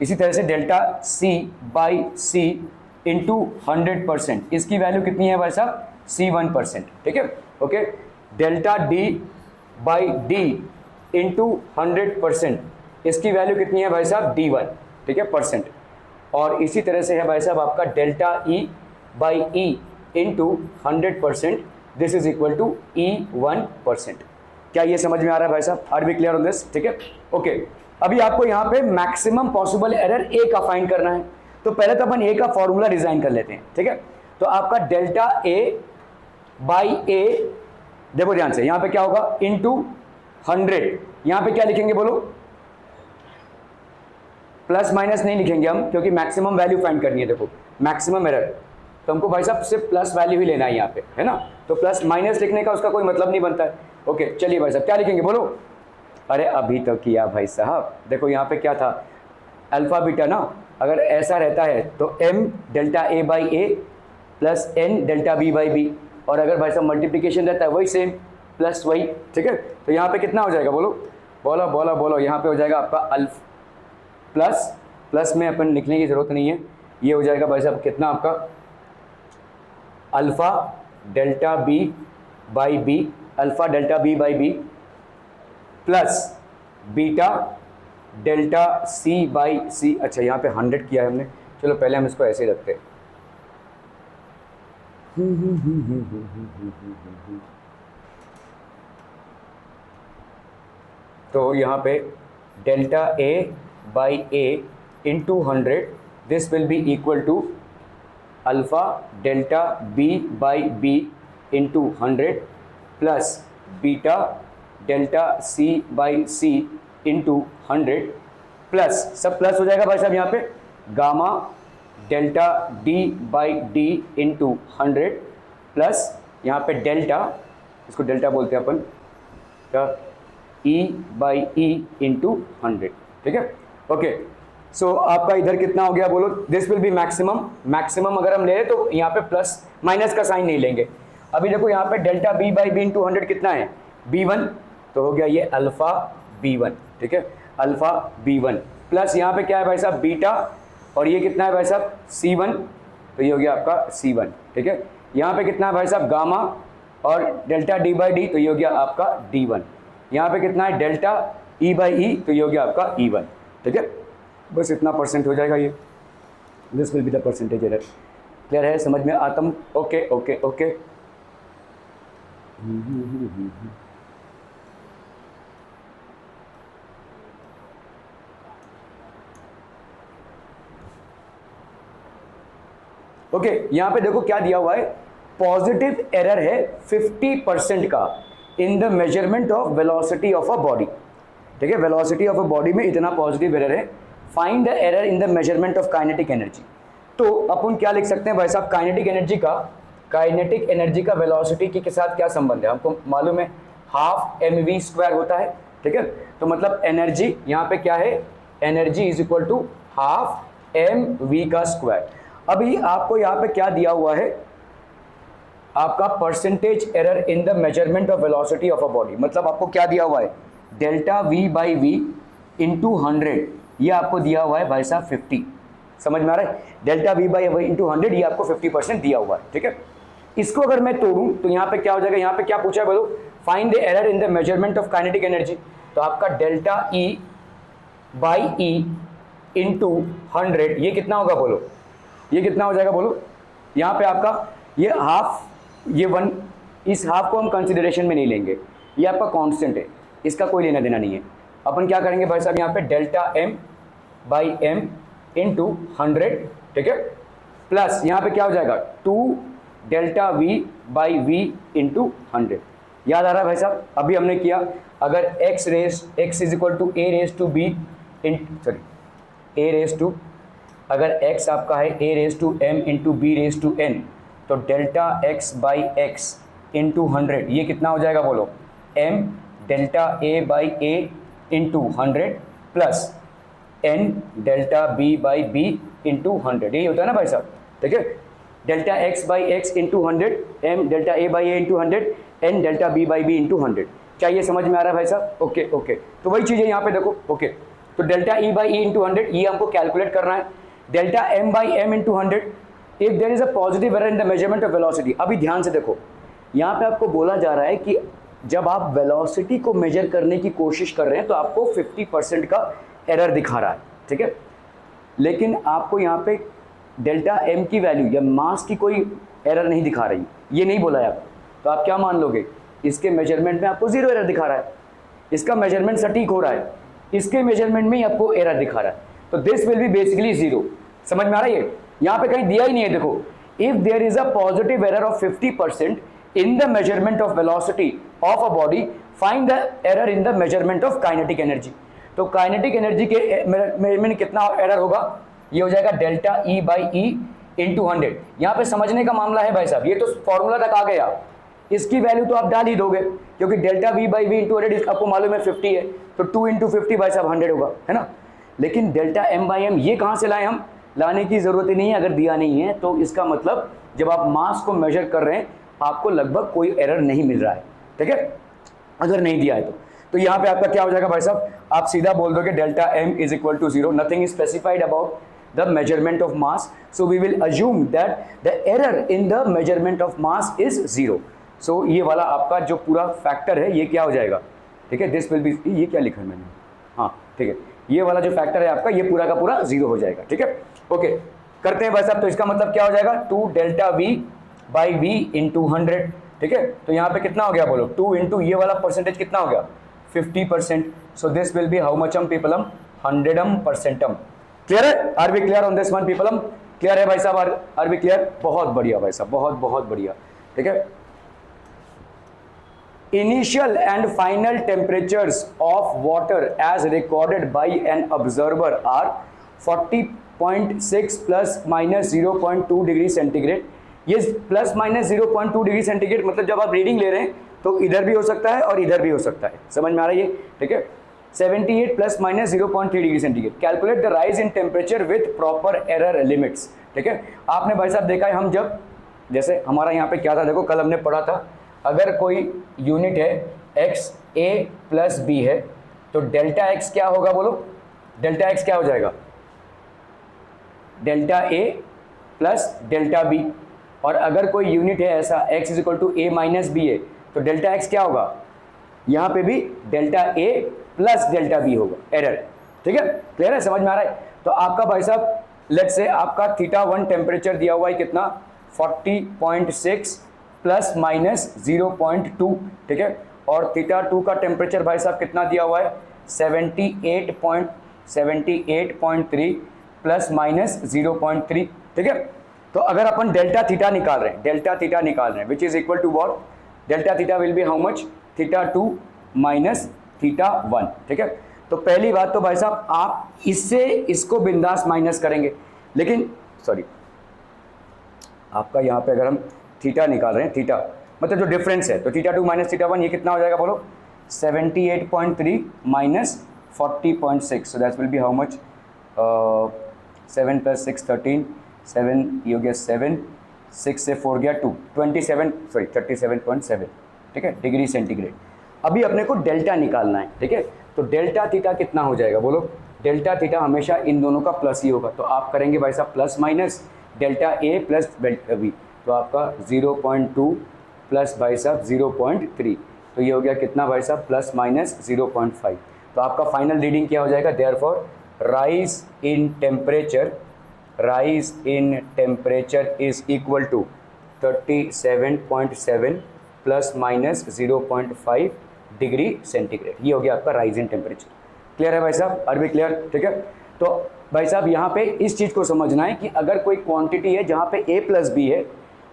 Speaker 2: इसी तरह से delta c by C into 100%, इसकी वैल्यू कितनी है भाई साहब, c 1%, ठीक है। Okay, delta d by D into 100%, इसकी वैल्यू कितनी है भाई साहब, d1, ठीक है, परसेंट। और इसी तरह से है भाई साहब आपका delta e by E into 100%, this is equal to e1%। क्या ये समझ में आ रहा है भाई साहब, are be clear on this, ठीक है। ओके, अभी आपको यहाँ पे मैक्सिमम पॉसिबल एरर ए का फाइंड करना है। तो पहले तो अपन ए का फॉर्मूला डिजाइन कर लेते हैं, ठीक है। तो आपका डेल्टा ए बाई ए, देखो ध्यान से, यहाँ पे क्या होगा, इंटू 100, यहाँ पे क्या लिखेंगे बोलो, प्लस माइनस नहीं लिखेंगे हम, क्योंकि मैक्सिमम वैल्यू फाइंड करनी है। देखो मैक्सिमम एरर, तो हमको भाई साहब सिर्फ प्लस वैल्यू ही लेना है यहाँ पे, है ना, तो प्लस माइनस लिखने का उसका कोई मतलब नहीं बनता है। ओके चलिए भाई साहब क्या लिखेंगे बोलो, अरे अभी तो किया भाई साहब, देखो यहाँ पे क्या था, अल्फा बीटा ना, अगर ऐसा रहता है तो m delta a by A plus n delta b by B, और अगर भाई साहब मल्टीप्लिकेशन रहता है वही सेम प्लस वही, ठीक है। तो यहाँ पे कितना हो जाएगा बोलो, बोलो बोलो बोलो, यहाँ पे हो जाएगा आपका अल्फ प्लस, प्लस में अपन लिखने की जरूरत नहीं है, ये हो जाएगा भाई साहब कितना आपका, alpha delta b by B, alpha delta b by B plus beta delta c by C. अच्छा यहाँ पे 100 किया है हमने, चलो पहले हम इसको ऐसे ही रखते हैं। तो यहाँ पे delta a by A into 100, this will be equal to alpha delta b by B into 100 plus beta delta c by C into 100 plus, सब प्लस हो जाएगा भाई साहब यहाँ पे, gamma delta d by D into 100 plus यहाँ पे delta, इसको डेल्टा बोलते हैं अपन, क्या, E/E इंटू 100, ठीक है। ओके, सो आपका इधर कितना हो गया बोलो, this will B maximum. Maximum अगर हम ले रहे तो यहाँ पे प्लस माइनस का साइन नहीं लेंगे। अभी देखो यहाँ पे डेल्टा B/B इंटू 100 कितना है, B1, तो हो गया ये अल्फा B1, ठीक है, अल्फा B1 प्लस यहाँ पे क्या है भाई साहब, बीटा, और ये कितना है भाई साहब, C1, तो ये हो गया आपका C1, ठीक है। यहाँ पे कितना है भाई साहब, गामा, और डेल्टा D/D, तो ये हो गया आपका D1। यहाँ पे कितना है, डेल्टा E/E, तो ये हो गया आपका E1, ठीक है। बस इतना परसेंट हो जाएगा ये, this will be the percentage error. Clear है, समझ में आतम? Okay okay okay. ओके, यहां पे देखो क्या दिया हुआ है, पॉजिटिव एरर है 50% का इन the measurement of velocity of a body, ठीक है। वेलोसिटी ऑफ अ बॉडी में इतना पॉजिटिव एरर है। Find the error in the measurement of kinetic energy. तो अपन क्या लिख सकते हैं भाई साहब, काइनेटिक एनर्जी का वेलोसिटी के साथ क्या संबंध है, हमको मालूम है, हाफ mv² होता है, ठीक है। तो मतलब एनर्जी यहाँ पे क्या है, energy is equal to half mv²। अभी आपको यहाँ पे क्या दिया हुआ है, आपका percentage error in the measurement of velocity of a body, मतलब आपको क्या दिया हुआ है, डेल्टा V/V इंटू 100, ये आपको दिया हुआ है भाई साहब 50, समझ में आ रहा है, डेल्टा V/V इंटू 100, ये आपको 50% दिया हुआ है, ठीक है। इसको अगर मैं तोड़ूं तो यहाँ पे क्या हो जाएगा, यहाँ पे क्या पूछा है बोलो, find the error in the measurement of kinetic energy, तो आपका डेल्टा E/E इंटू 100, ये कितना होगा बोलो, ये कितना हो जाएगा बोलो, यहाँ पे आपका ये हाफ, ये 1, इस हाफ को हम कंसिडरेशन में नहीं लेंगे, ये आपका कांस्टेंट है, इसका कोई लेना देना नहीं है। अपन क्या करेंगे भाई साहब, यहाँ पे डेल्टा M/M इंटू 100, ठीक है, प्लस यहाँ पे क्या हो जाएगा 2 डेल्टा V/V इंटू 100। याद आ रहा है भाई साहब, अभी हमने किया, अगर x इज इक्वल टू अगर x आपका है a⁻m इंटू b⁻n, तो डेल्टा x/x इंटू 100, ये कितना हो जाएगा बोलो, m delta a/a into 100 plus n delta b/b into 100, यही होता है ना भाई साहब, ठीक है। Delta x/x into 100, m delta a/a into 100, n delta b/b into 100। क्या ये समझ में आ रहा है भाई साहब? ओके ओके, तो वही चीज़ है यहाँ पे देखो, ओके। तो डेल्टा E/E इंटू 100, ये हमको कैलकुलेट करना है। Delta M/M into 100, if there is a positive error in the measurement of velocity. अभी ध्यान से देखो, यहाँ पे आपको बोला जा रहा है कि जब आप वेलोसिटी को मेजर करने की कोशिश कर रहे हैं तो आपको 50% का एरर दिखा रहा है, ठीक है। लेकिन आपको यहाँ पे डेल्टा M की वैल्यू या मास की कोई एरर नहीं दिखा रही, ये नहीं बोला है आपको, तो आप क्या मान लोगे, इसके मेजरमेंट में आपको 0 एरर दिखा रहा है, इसका मेजरमेंट सटीक हो रहा है, इसके मेजरमेंट में ही आपको एरर दिखा रहा है, तो दिस विल बी बेसिकली 0। समझ में आ रहा है? ये यहाँ पे कहीं दिया ही नहीं है, देखो, if there is a positive error of 50% in the measurement of velocity of a body, find the error in the measurement of kinetic energy। तो काइनेटिक एनर्जी के मेजरमेंट कितना एरर होगा, ये हो जाएगा डेल्टा E/E इंटू 100। यहाँ पे समझने का मामला है भाई साहब, ये तो फॉर्मूला तक आ गया, इसकी वैल्यू तो आप डाल ही दोगे, क्योंकि डेल्टा V/V इंटू 100 आपको मालूम है 50 है, तो 2 इंटू 50 भाई साहब 100 होगा, है ना। लेकिन डेल्टा M/M ये कहाँ से लाए हम, लाने की जरूरत ही नहीं है, अगर दिया नहीं है तो इसका मतलब जब आप मास को मेजर कर रहे हैं आपको लगभग कोई एरर नहीं मिल रहा है, ठीक है, अगर नहीं दिया है तो यहाँ पे आपका क्या हो जाएगा भाई साहब, आप सीधा बोल दोगे delta M is equal to 0, nothing is specified about the measurement of mass, so we will assume that the error in the measurement of mass is 0। So ये वाला आपका जो पूरा फैक्टर है ये क्या हो जाएगा, ठीक है, दिस विल बी, ये क्या लिखा है मैंने, हाँ ठीक है, ये वाला जो फैक्टर है आपका ये पूरा का पूरा 0 हो जाएगा, ठीक है। ओके, करते हैं भाई साहब, तो इसका मतलब क्या हो जाएगा, 2 डेल्टा V/V इंटू 100, ठीक है। तो यहाँ पे कितना हो गया बोलो, 2 इंटू ये वाला परसेंटेज कितना हो गया 50%, so this will be how much 100%। Clear है? Are we clear on this one people? Clear है भाई साहब? Are we clear? बहुत बढ़िया भाई साहब, बहुत बहुत बढ़िया, ठीक है। Initial and final temperatures of water as recorded by an observer are 40.6 plus minus 0.2 degree centigrade, ये प्लस माइनस 0.2 डिग्री सेंटीग्रेड, मतलब जब आप रीडिंग ले रहे हैं तो इधर भी हो सकता है और इधर भी हो सकता है, समझ में आ रहा है ये, ठीक है। 78 plus minus 0.3 degree centigrade. Calculate the rise in temperature with proper error limits, ठीक है। आपने भाई साहब देखा है, हम जब जैसे हमारा यहाँ पे क्या था, देखो कल हमने पढ़ा था, अगर कोई यूनिट है एक्स ए प्लस बी है तो डेल्टा एक्स क्या होगा, बोलो डेल्टा एक्स क्या हो जाएगा, delta A plus delta B. और अगर कोई यूनिट है ऐसा x is equal to A minus B है तो डेल्टा एक्स क्या होगा, यहाँ पे भी delta A plus delta B होगा, एरर, ठीक है, क्लियर है, समझ में आ रहा है। तो आपका भाई साहब लेट्स से आपका θ1 टेम्परेचर दिया हुआ है कितना 40.6 प्लस माइनस 0.2, ठीक है, और θ2 का टेम्परेचर भाई साहब कितना दिया हुआ है 78.3 प्लस माइनस 0.3, ठीक है। तो अगर अपन डेल्टा थीटा निकाल रहे हैं which is equal to what, delta theta will be how much, θ2 minus θ1, ठीक है। तो पहली बात तो भाई साहब आप इससे इसको बिंदास माइनस करेंगे, लेकिन सॉरी आपका यहाँ पे अगर हम थीटा निकाल रहे हैं, थीटा मतलब जो डिफरेंस है, तो θ2 माइनस θ1 ये कितना हो जाएगा बोलो 78.3 minus 40.6, so that will be how much 7 plus 6 13, 7 ये हो गया 7, 6 से 4 गया 2, 37.7, ठीक है, डिग्री सेंटीग्रेड। अभी अपने को डेल्टा निकालना है, ठीक है, तो डेल्टा थीटा कितना हो जाएगा बोलो, डेल्टा थीटा हमेशा इन दोनों का प्लस ही होगा, तो आप करेंगे भाई साहब plus minus delta A plus delta B, तो आपका 0.2 प्लस भाई साहब 0.3, तो ये हो गया कितना भाई साहब प्लस माइनस 0.5। तो आपका फाइनल रीडिंग क्या हो जाएगा, therefore rise in temperature is equal to 37.7 plus minus 0.5 degree centigrade. ये हो गया आपका राइज इन टेम्परेचर। क्लियर है भाई साहब, अरबी क्लियर, ठीक है। तो भाई साहब यहाँ पे इस चीज़ को समझना है कि अगर कोई क्वांटिटी है जहाँ पे a प्लस बी है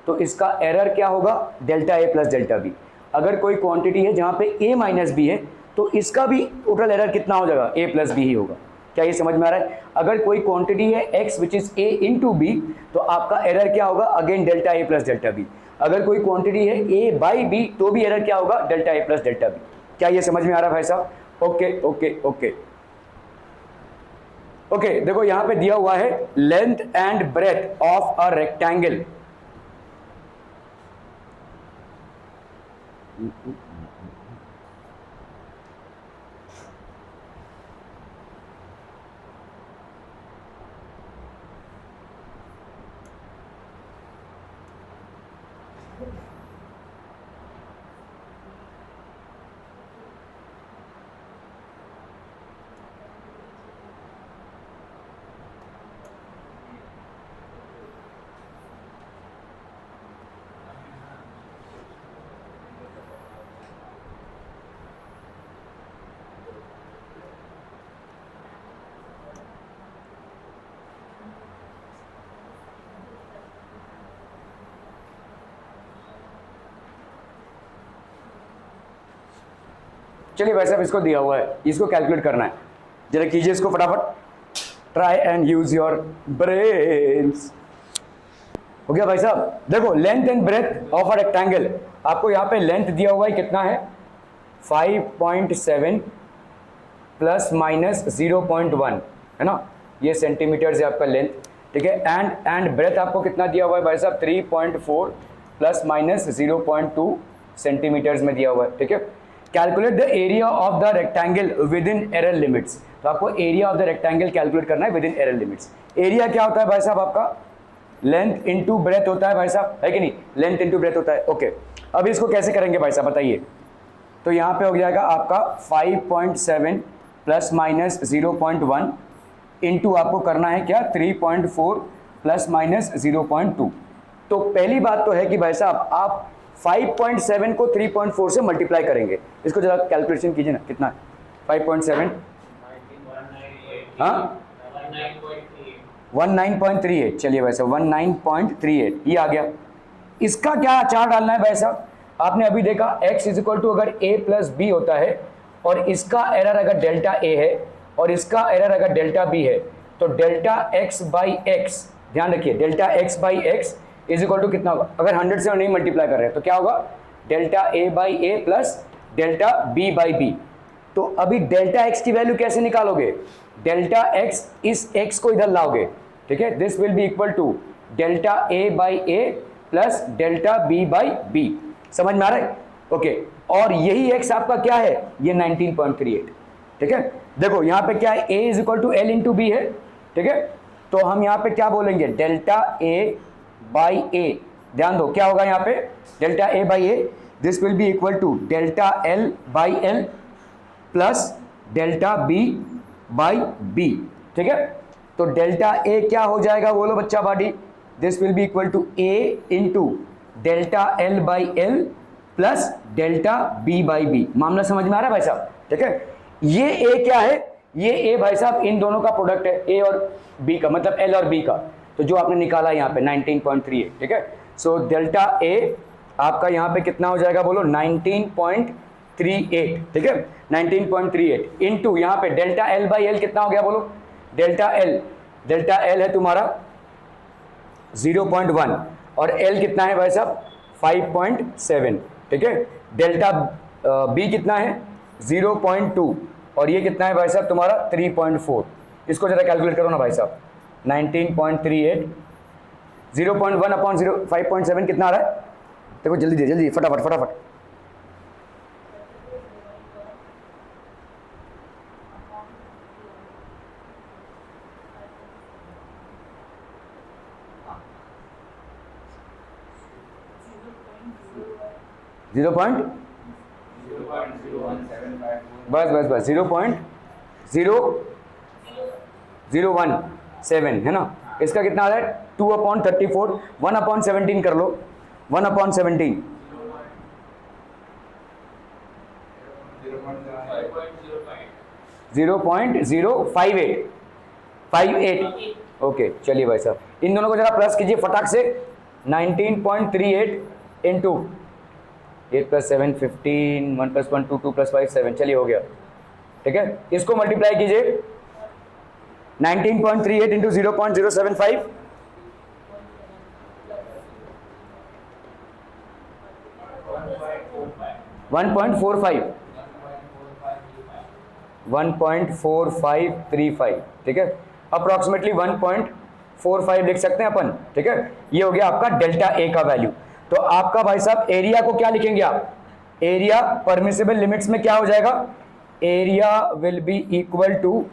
Speaker 2: तो इसका एरर क्या होगा, delta A plus delta B. अगर कोई क्वांटिटी है जहाँ पे a माइनस बी है तो इसका भी टोटल एरर कितना हो जाएगा, a प्लस बी ही होगा। क्या ये समझ में आ रहा है। अगर कोई क्वांटिटी है x which is a into B तो आपका एरर क्या होगा, again delta A plus delta B. अगर कोई क्वांटिटी है a बाई बी तो भी एरर क्या होगा, delta A plus delta B. क्या ये समझ में आ रहा है भाई साहब, ओके ओके ओके ओके। देखो यहां पे दिया हुआ है length and breadth of a rectangle, चलिए भाई साहब इसको दिया हुआ है, इसको कैलकुलेट करना है, जरा कीजिए इसको फटाफट, try and use your brains. हो गया भाई साहब। देखो length and breadth of a rectangle, आपको यहाँ पे लेंथ दिया हुआ है कितना है 5.7 प्लस माइनस 0.1 है ना, ये सेंटीमीटर है आपका लेंथ, ठीक है। एंड ब्रेथ आपको कितना दिया हुआ है भाई साहब 3.4 प्लस माइनस 0.2 सेंटीमीटर्स में दिया हुआ है, ठीक है। Calculate the area of the rectangle with in error limits, तो आपको area of the rectangle calculate करना है with in error limits. Area क्या होता है भाई साहब, आपका लेंथ इंटू ब्रेथ होता है भाई साहब, है कि नहीं, लेंथ इंटू ब्रेथ होता है, ओके। अब इसको कैसे करेंगे भाई साहब बताइए, तो यहाँ पे हो जाएगा आपका 5.7 प्लस माइनस 0.1 इंटू आपको करना है क्या 3.4 प्लस माइनस 0.2। तो पहली बात तो है कि भाई साहब आप 5.7 को 3.4 से मल्टीप्लाई करेंगे, इसको जरा कैलकुलेशन कीजिए ना, कितना है 5.7, हाँ 19.38, चलिए भाई साहब 19.38 ये आ गया। इसका क्या चार डालना है भाई साहब, आपने अभी देखा x इज इक्वल टू अगर a प्लस बी होता है और इसका एरर अगर डेल्टा a है और इसका एरर अगर डेल्टा b है तो डेल्टा x बाई एक्स, ध्यान रखिए delta x by X is equal to कितना होगा, अगर 100 से नहीं मल्टीप्लाई कर रहे हैं तो क्या होगा, delta A by A plus delta B by B. तो अभी डेल्टा एक्स की वैल्यू कैसे निकालोगे, डेल्टा एक्स इस एक्स को इधर लाओगे, ठीक है, this will be equal to delta A by A plus delta B by B. समझ में आ रहा है? ओके, और यही एक्स आपका क्या है, ये 19.38, ठीक है। देखो यहाँ पे क्या है, a is equal to L into B है, ठीक है, तो हम यहाँ पे क्या बोलेंगे, डेल्टा ए बाई ए, ध्यान दो क्या होगा यहाँ पे, delta A by A, this will be equal to delta L by L plus delta B by B, ठीक है। तो डेल्टा ए क्या हो जाएगा, बोलो बच्चा बाडी, this will be equal to A into delta L by L plus delta B by B. मामला समझ में आ रहा है भाई साहब, ठीक है। ये ए क्या है, ये ए भाई साहब इन दोनों का प्रोडक्ट है, ए और बी का, मतलब एल और बी का, तो जो आपने निकाला यहाँ पे 19.38, ठीक है। सो डेल्टा ए आपका यहाँ पे कितना हो जाएगा, बोलो 19.38, ठीक है, 19.38 इंटू यहाँ पे डेल्टा एल बाई एल कितना हो गया, बोलो, डेल्टा एल है तुम्हारा 0.1 और एल कितना है भाई साहब 5.7, ठीक है। डेल्टा बी कितना है 0.2 और ये कितना है भाई साहब तुम्हारा 3.4। इसको जरा कैलकुलेट करो ना भाई साहब, 19.38 0.1 अपॉन 5.7 कितना आ रहा है, देखो जल्दी जल्दी फटाफट फटाफट, बस 0.0017 है ना। इसका कितना आ रहा है 2/34, 1/17 कर लो, 1/17 0.058 ओके। चलिए भाई साहब इन दोनों को जरा प्लस कीजिए फटाक से, 19.38 इंटू 8 + 7 15, 1 + 1 2, 2 + 5 7, चलिए हो गया, ठीक है। इसको मल्टीप्लाई कीजिए 19.38 इंटू 0.075 1.4535, ठीक है, अप्रोक्सीमेटली 1.45 लिख सकते हैं अपन, ठीक है। ये हो गया आपका डेल्टा ए का वैल्यू। तो आपका भाई साहब एरिया को क्या लिखेंगे आप, एरिया परमिसिबल लिमिट्स में क्या हो जाएगा, area will be equal to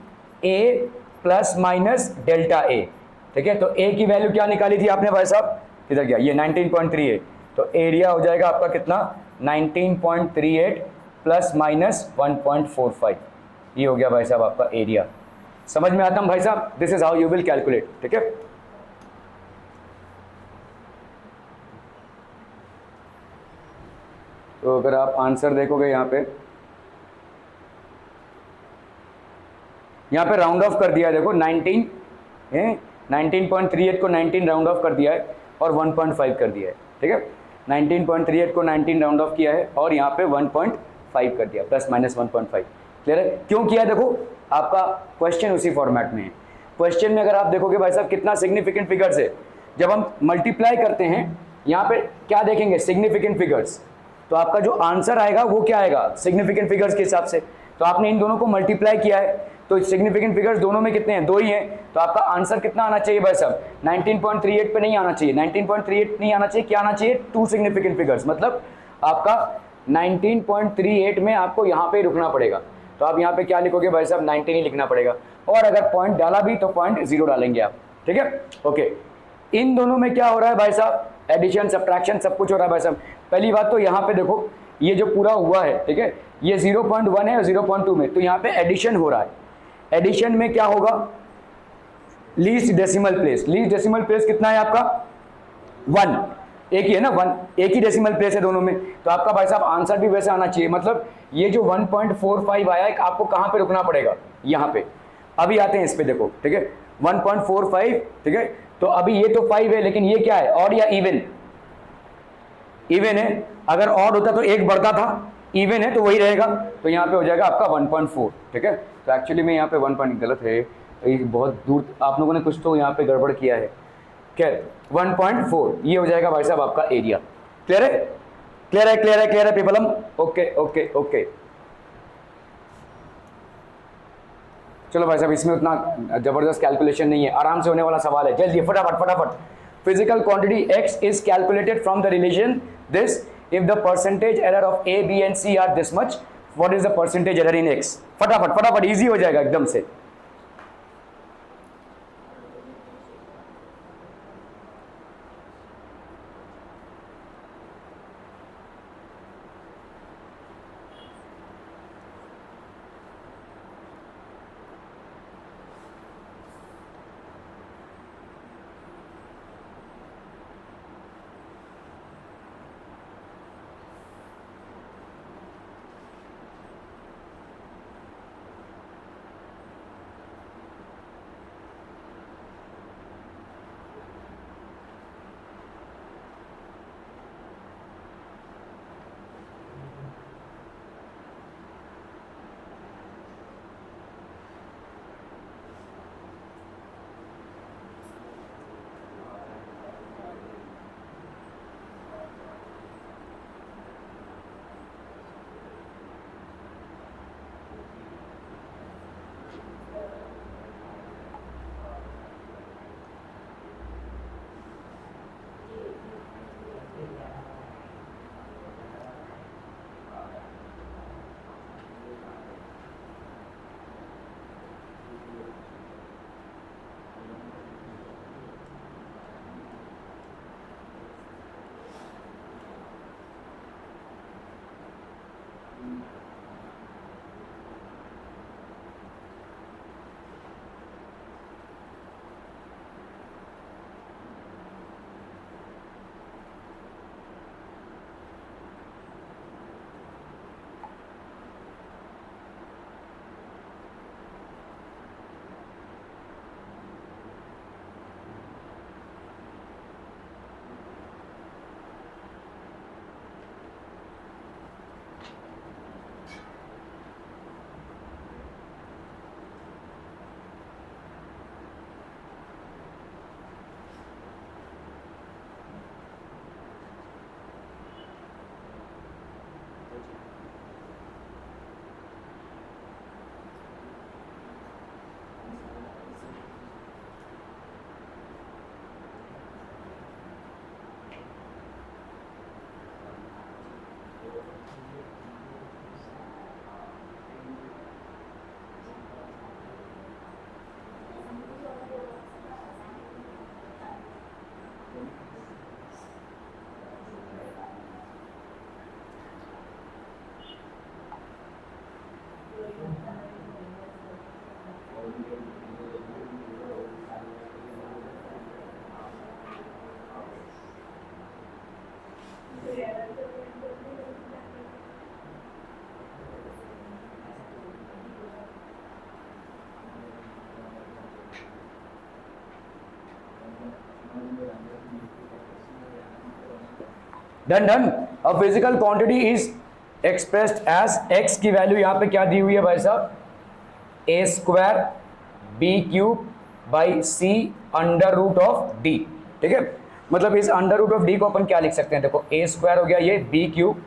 Speaker 2: A plus minus delta A, ठीक है। तो ए की वैल्यू क्या निकाली थी आपने भाई साहब, किधर गया ये 19.38, तो एरिया हो जाएगा आपका कितना 19.38 प्लस माइनस 1.45, ये हो गया भाई साहब आपका एरिया। समझ में आता है भाई साहब, this is how you will calculate, ठीक है। तो अगर आप आंसर देखोगे यहाँ पे राउंड ऑफ कर दिया है, देखो 19.38 को 19 राउंड ऑफ कर दिया है और 1.5 कर दिया है, ठीक है। 19.38 को 19 राउंड ऑफ किया है और यहाँ पे 1.5 कर दिया, प्लस माइनस 1.5। क्लियर है क्यों किया, देखो आपका क्वेश्चन उसी फॉर्मेट में है। क्वेश्चन में अगर आप देखोगे भाई साहब कितना सिग्निफिकेंट फिगर्स है, जब हम मल्टीप्लाई करते हैं यहाँ पे क्या देखेंगे सिग्निफिकेंट फिगर्स, तो आपका जो आंसर आएगा वो क्या आएगा सिग्निफिकेंट फिगर्स के हिसाब से। तो आपने इन दोनों को मल्टीप्लाई किया है तो सिग्निफिकेंट फिगर्स दोनों में कितने हैं, 2 ही हैं, तो आपका आंसर कितना आना चाहिए भाई साहब 19.38 पे नहीं आना चाहिए, 19.38 नहीं आना चाहिए, क्या आना चाहिए 2 सिग्निफिकेंट फिगर्स, मतलब आपका 19.38 में आपको यहाँ पे रुकना पड़ेगा। तो आप यहाँ पे क्या लिखोगे भाई साहब 19 ही लिखना पड़ेगा, और अगर पॉइंट डाला भी तो 0.0 डालेंगे आप, ठीक है। ओके, इन दोनों में क्या हो रहा है भाई साहब, एडिशन सब्ट्रैक्शन सब कुछ हो रहा है भाई साहब। पहली बात तो यहाँ पे देखो ये जो पूरा हुआ है, ठीक है, ये 0.1 है और 0.2 में, तो यहाँ पे एडिशन हो रहा है। एडिशन में क्या होगा, least decimal place, least decimal place कितना है आपका 1, एक ही है ना 1, एक ही डेसिमल प्लेस है दोनों में, तो आपका भाई साहब आंसर भी वैसे आना चाहिए। मतलब ये जो 1.45 आया है आपको कहाँ पे रुकना पड़ेगा, यहाँ पे। अभी आते हैं इस पे, देखो ठीक है 1.45, ठीक है, तो अभी ये तो 5 है, लेकिन ये क्या है ऑड या इवन, इवन है, अगर ऑड होता तो 1 बढ़ता था, इवन है तो वही रहेगा, तो यहाँ पे हो जाएगा आपका 1.4, ठीक है। तो एक्चुअली में यहाँ पे 1 पॉइंट गलत है, तो ये बहुत दूर आप लोगों ने कुछ तो यहाँ पे गड़बड़ किया है, खैर 1.4 ये हो जाएगा भाई साहब आपका एरिया। क्लियर है, क्लियर है, क्लियर है, क्लियर है पीपलम? Okay okay okay. चलो भाई साहब, इसमें उतना जबरदस्त कैलकुलेशन नहीं है, आराम से होने वाला सवाल है, जल्दी फटाफट फटाफट। Physical quantity x is calculated from the relation this if the percentage error of a b and c are this much, what is the percentage error in x? फटाफट फटाफट, इजी हो जाएगा एकदम से। Done done. अब physical quantity is expressed as x की value यहाँ पे क्या दी हुई है भाई साहब, a square B cube by C under root of D. ठीक है, मतलब इस अंडर रूट ऑफ डी को अपन क्या लिख सकते हैं, देखो a स्क्वायर हो गया ये B cube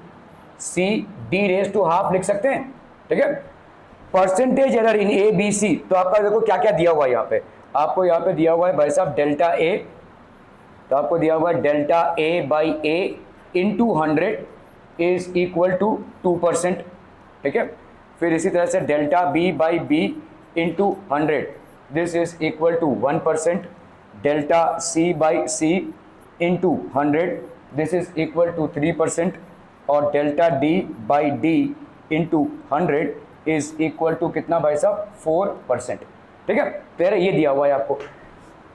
Speaker 2: C D raise to half लिख सकते हैं। ठीक है, percentage error in A B C, तो आपका देखो क्या क्या दिया हुआ है यहाँ पे, आपको यहाँ पे दिया हुआ है भाई साहब डेल्टा ए, तो आपको दिया हुआ है delta A by A into 100 is equal to 2%। ठीक है, फिर इसी तरह से delta B by B into 100 this is equal to 1%, delta C by C into 100 this is equal to 3%, और delta D by D into 100 is equal to कितना भाई साहब 4%। ठीक है, तो ये दिया हुआ है आपको।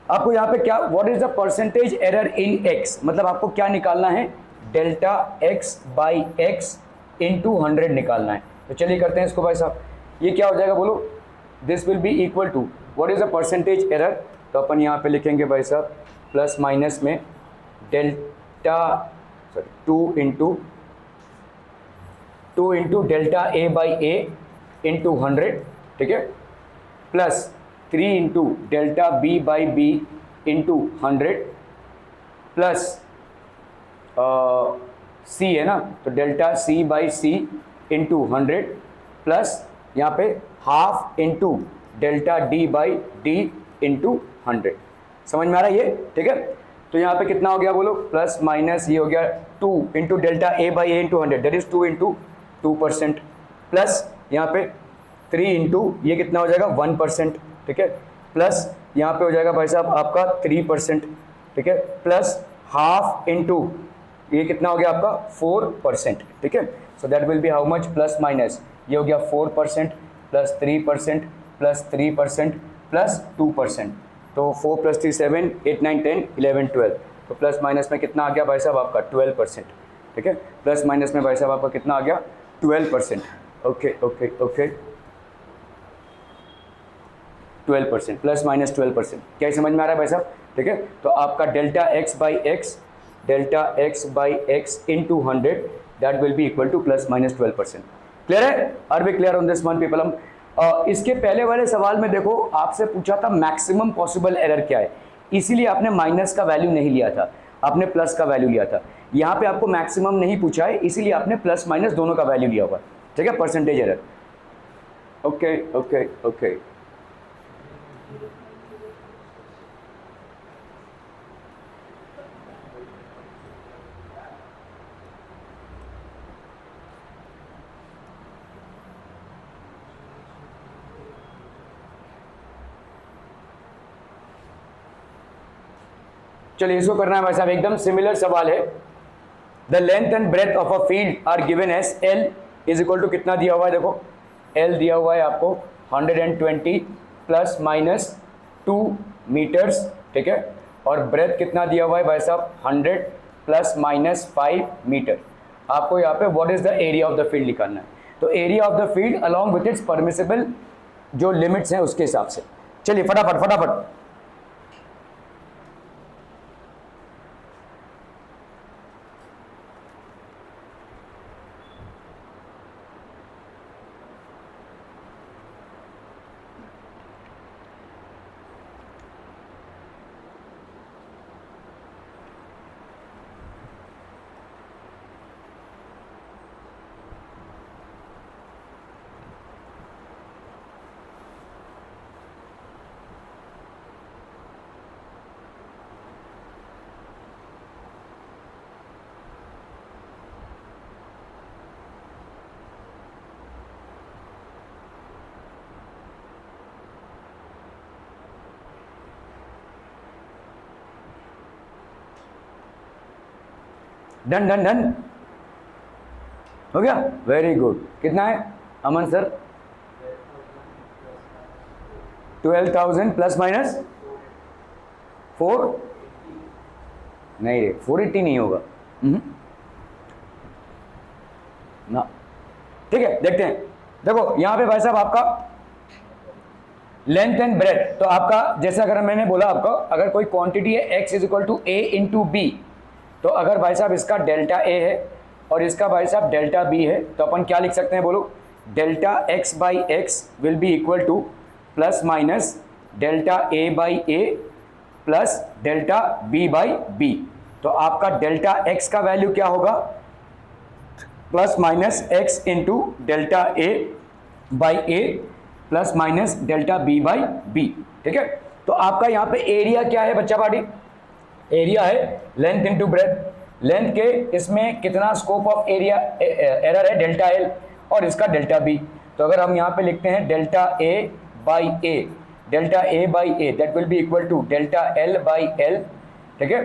Speaker 2: आपको यहाँ पे क्या, what is the percentage error in x, मतलब आपको क्या निकालना है, delta X by X into 100 निकालना है। तो चलिए करते हैं इसको भाई साहब, ये क्या हो जाएगा बोलो, this will be equal to what is the percentage error, तो अपन यहाँ पे लिखेंगे भाई साहब प्लस माइनस में delta 2 into delta A by A into 100। ठीक है, plus 3 into delta B by B into 100 plus C है ना, तो delta C by C into 100 plus यहाँ पे half into delta D by D into 100। समझ में आ रहा है ये? ठीक है, तो यहाँ पे कितना हो गया बोलो, प्लस माइनस ये हो गया 2 into delta A by A into 100, that is 2 into 2%, plus यहाँ पे 3 इंटू ये कितना हो जाएगा 1%, ठीक है, प्लस यहाँ पे हो जाएगा भाई साहब आपका 3%, ठीक है, प्लस हाफ इंटू ये कितना हो गया आपका 4%, ठीक है, सो that will be how much, plus minus ये हो गया 4% प्लस 3% प्लस 3% प्लस 2%, तो 4 प्लस 3 7 8 9 10 11 12, तो प्लस माइनस में कितना आ गया भाई साहब आपका 12%, ठीक है, प्लस माइनस में भाई साहब आपका कितना आ गया 12%, okay okay okay 12%, plus minus 12%, क्या समझ में आ रहा है भाई साहब? ठीक है, तो आपका delta X by X into 100 that will be equal to plus minus 12%। Clear है? Are we clear on this one people? हम इसके पहले वाले सवाल में देखो आपसे पूछा था मैक्सिमम पॉसिबल एरर क्या है, इसीलिए आपने माइनस का वैल्यू नहीं लिया था, आपने प्लस का वैल्यू लिया था। यहाँ पे आपको मैक्सिमम नहीं पूछा है, इसीलिए आपने प्लस माइनस दोनों का वैल्यू लिया हुआ, ठीक है, percentage error. Okay okay okay, चलिए इसको करना है भाई साहब, एकदम सिमिलर सवाल है। The length and breadth of a field are given as L is equal to कितना दिया हुआ है, देखो एल दिया हुआ है आपको 120 प्लस माइनस 2 मीटर्स, ठीक है, और ब्रेथ कितना दिया हुआ है भाई साहब 100 प्लस माइनस 5 मीटर। आपको यहाँ पे what is the area of the field निकालना है, तो area of the field along with its permissible जो लिमिट्स हैं उसके हिसाब से। चलिए फटाफट फटाफट, डन डन डन हो गया, वेरी गुड। कितना है अमन सर? 12,000 प्लस माइनस 4, नहीं रे 480 नहीं होगा ना, ठीक है, देखते हैं। देखो यहां पे भाई साहब आपका लेंथ एंड ब्रेथ, तो आपका जैसे अगर मैंने बोला आपको अगर कोई क्वांटिटी है x is equal to A into B, तो अगर भाई साहब इसका डेल्टा ए है और इसका भाई साहब डेल्टा बी है, तो अपन क्या लिख सकते हैं बोलो, delta X by X will be equal to plus minus delta A by A plus delta B by B. तो आपका डेल्टा एक्स का वैल्यू क्या होगा, plus minus X into delta A by A plus minus delta B by B, ठीक है। तो आपका यहाँ पे एरिया क्या है बच्चा पार्टी, एरिया है लेंथ इंटू ब्रेथ। लेंथ के इसमें कितना स्कोप ऑफ एरिया एरर है, डेल्टा एल, और इसका डेल्टा बी। तो अगर हम यहाँ पे लिखते हैं delta A by A, delta A by A that will be equal to delta L by L, ठीक है,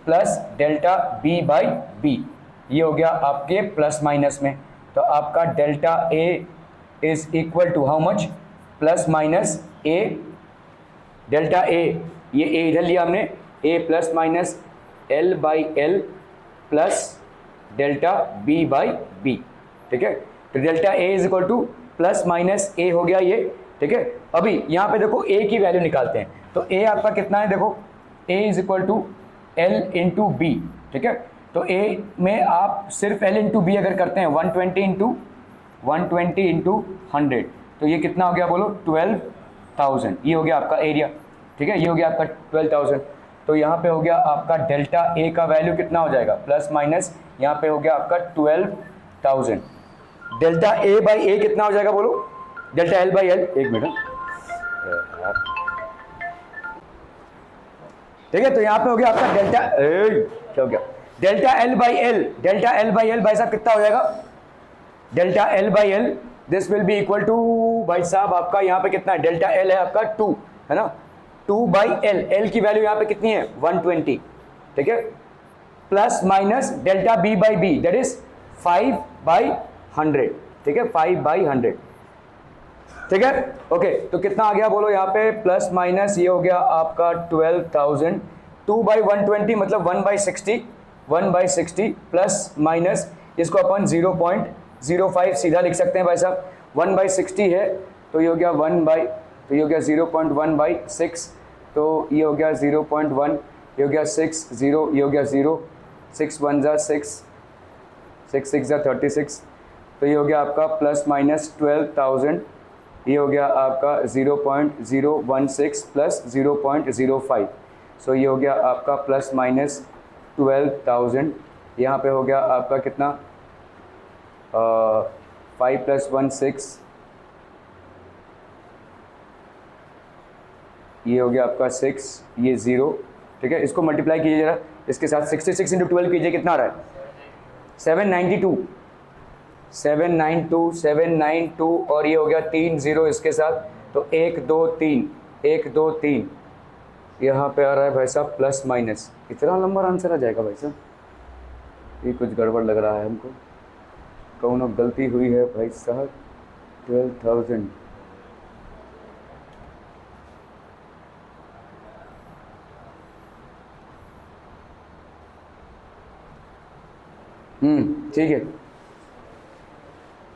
Speaker 2: plus delta B by B. ये हो गया आपके प्लस माइनस में, तो आपका delta A is equal to how much, plus minus A delta A, ये ए इधर लिया हमने, A plus minus L by L plus delta B by B, ठीक है। तो delta A is equal to plus minus A हो गया ये, ठीक है। अभी यहाँ पे देखो ए की वैल्यू निकालते हैं, तो ए आपका कितना है, देखो A is equal to L into B, ठीक है। तो ए में आप सिर्फ एल इंटू बी अगर करते हैं 120 इंटू 100, तो ये कितना हो गया बोलो 12,000, ये हो गया आपका एरिया, ठीक है, ये हो गया आपका 12,000। तो तो यहाँ पे हो गया आपका डेल्टा ए का वैल्यू कितना हो जाएगा, प्लस माइनस यहाँ पे हो गया आपका 12,000। डेल्टा ए बाई ए कितना हो जाएगा बोलो, डेल्टा एल बाई एल, एक मिनट, ठीक है। तो यहाँ पे हो गया आपका डेल्टा क्या हो गया, delta L by L, delta L by L भाई साहब कितना हो जाएगा, delta L by L this will be equal to भाई साहब आपका यहाँ पे कितना है, डेल्टा एल है आपका 2 है ना, 2 बाई एल, एल की वैल्यू यहाँ पे कितनी है 120, ठीक है, plus minus delta B by B that is 5 by 100, ठीक है, 5 बाई 100, ठीक है। ओके तो कितना आ गया बोलो यहाँ पे, प्लस माइनस ये हो गया आपका 12,000, 2 बाई 120 मतलब 1 बाई 60, 1 बाई 60 प्लस माइनस इसको अपन 0.05 सीधा लिख सकते हैं भाई साहब, 1 बाई 60 है तो ये हो गया 1 बाई, तो ये हो गया 0.1 बाई 6, तो ये हो गया 0.1, ये हो गया 6 0, ये हो गया 0, 6 1 जा 6, 6 6 जा 36, तो ये हो गया आपका प्लस माइनस 12,000, ये हो गया आपका 0.016 प्लस 0.05, सो ये हो गया आपका प्लस माइनस 12,000, यहाँ पे हो गया आपका कितना 5 प्लस 1 6, ये हो गया आपका 6, ये 0, ठीक है। इसको मल्टीप्लाई कीजिए जरा इसके साथ, 66 इंटू 12 कीजिए, कितना आ रहा है 792, 792 और ये हो गया 3 0 इसके साथ, तो 1 2 3, 1 2 3, यहाँ पे आ रहा है भाई साहब प्लस माइनस, कितना नंबर आंसर आ जाएगा भाई साहब, ये कुछ गड़बड़ लग रहा है हमको, कौन गलती हुई है भाई साहब, 12,000, ठीक है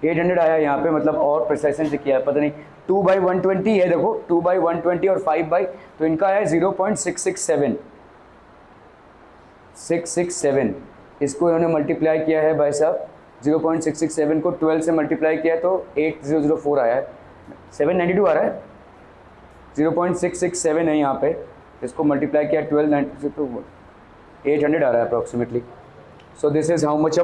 Speaker 2: 800 आया यहाँ पे, मतलब और प्रिसाइशन से किया है, पता नहीं 2 बाई 120 है, देखो 2 बाई 120 और 5 बाई, तो इनका है 0.667, 667, इसको इन्होंने मल्टीप्लाई किया है भाई साहब, 0.667 को 12 से मल्टीप्लाई किया है तो 8004 आया है, 792 आ रहा है, 0.667 है यहाँ पे, इसको मल्टीप्लाई किया 1290 तो 800 आ रहा है approximately, so this is how much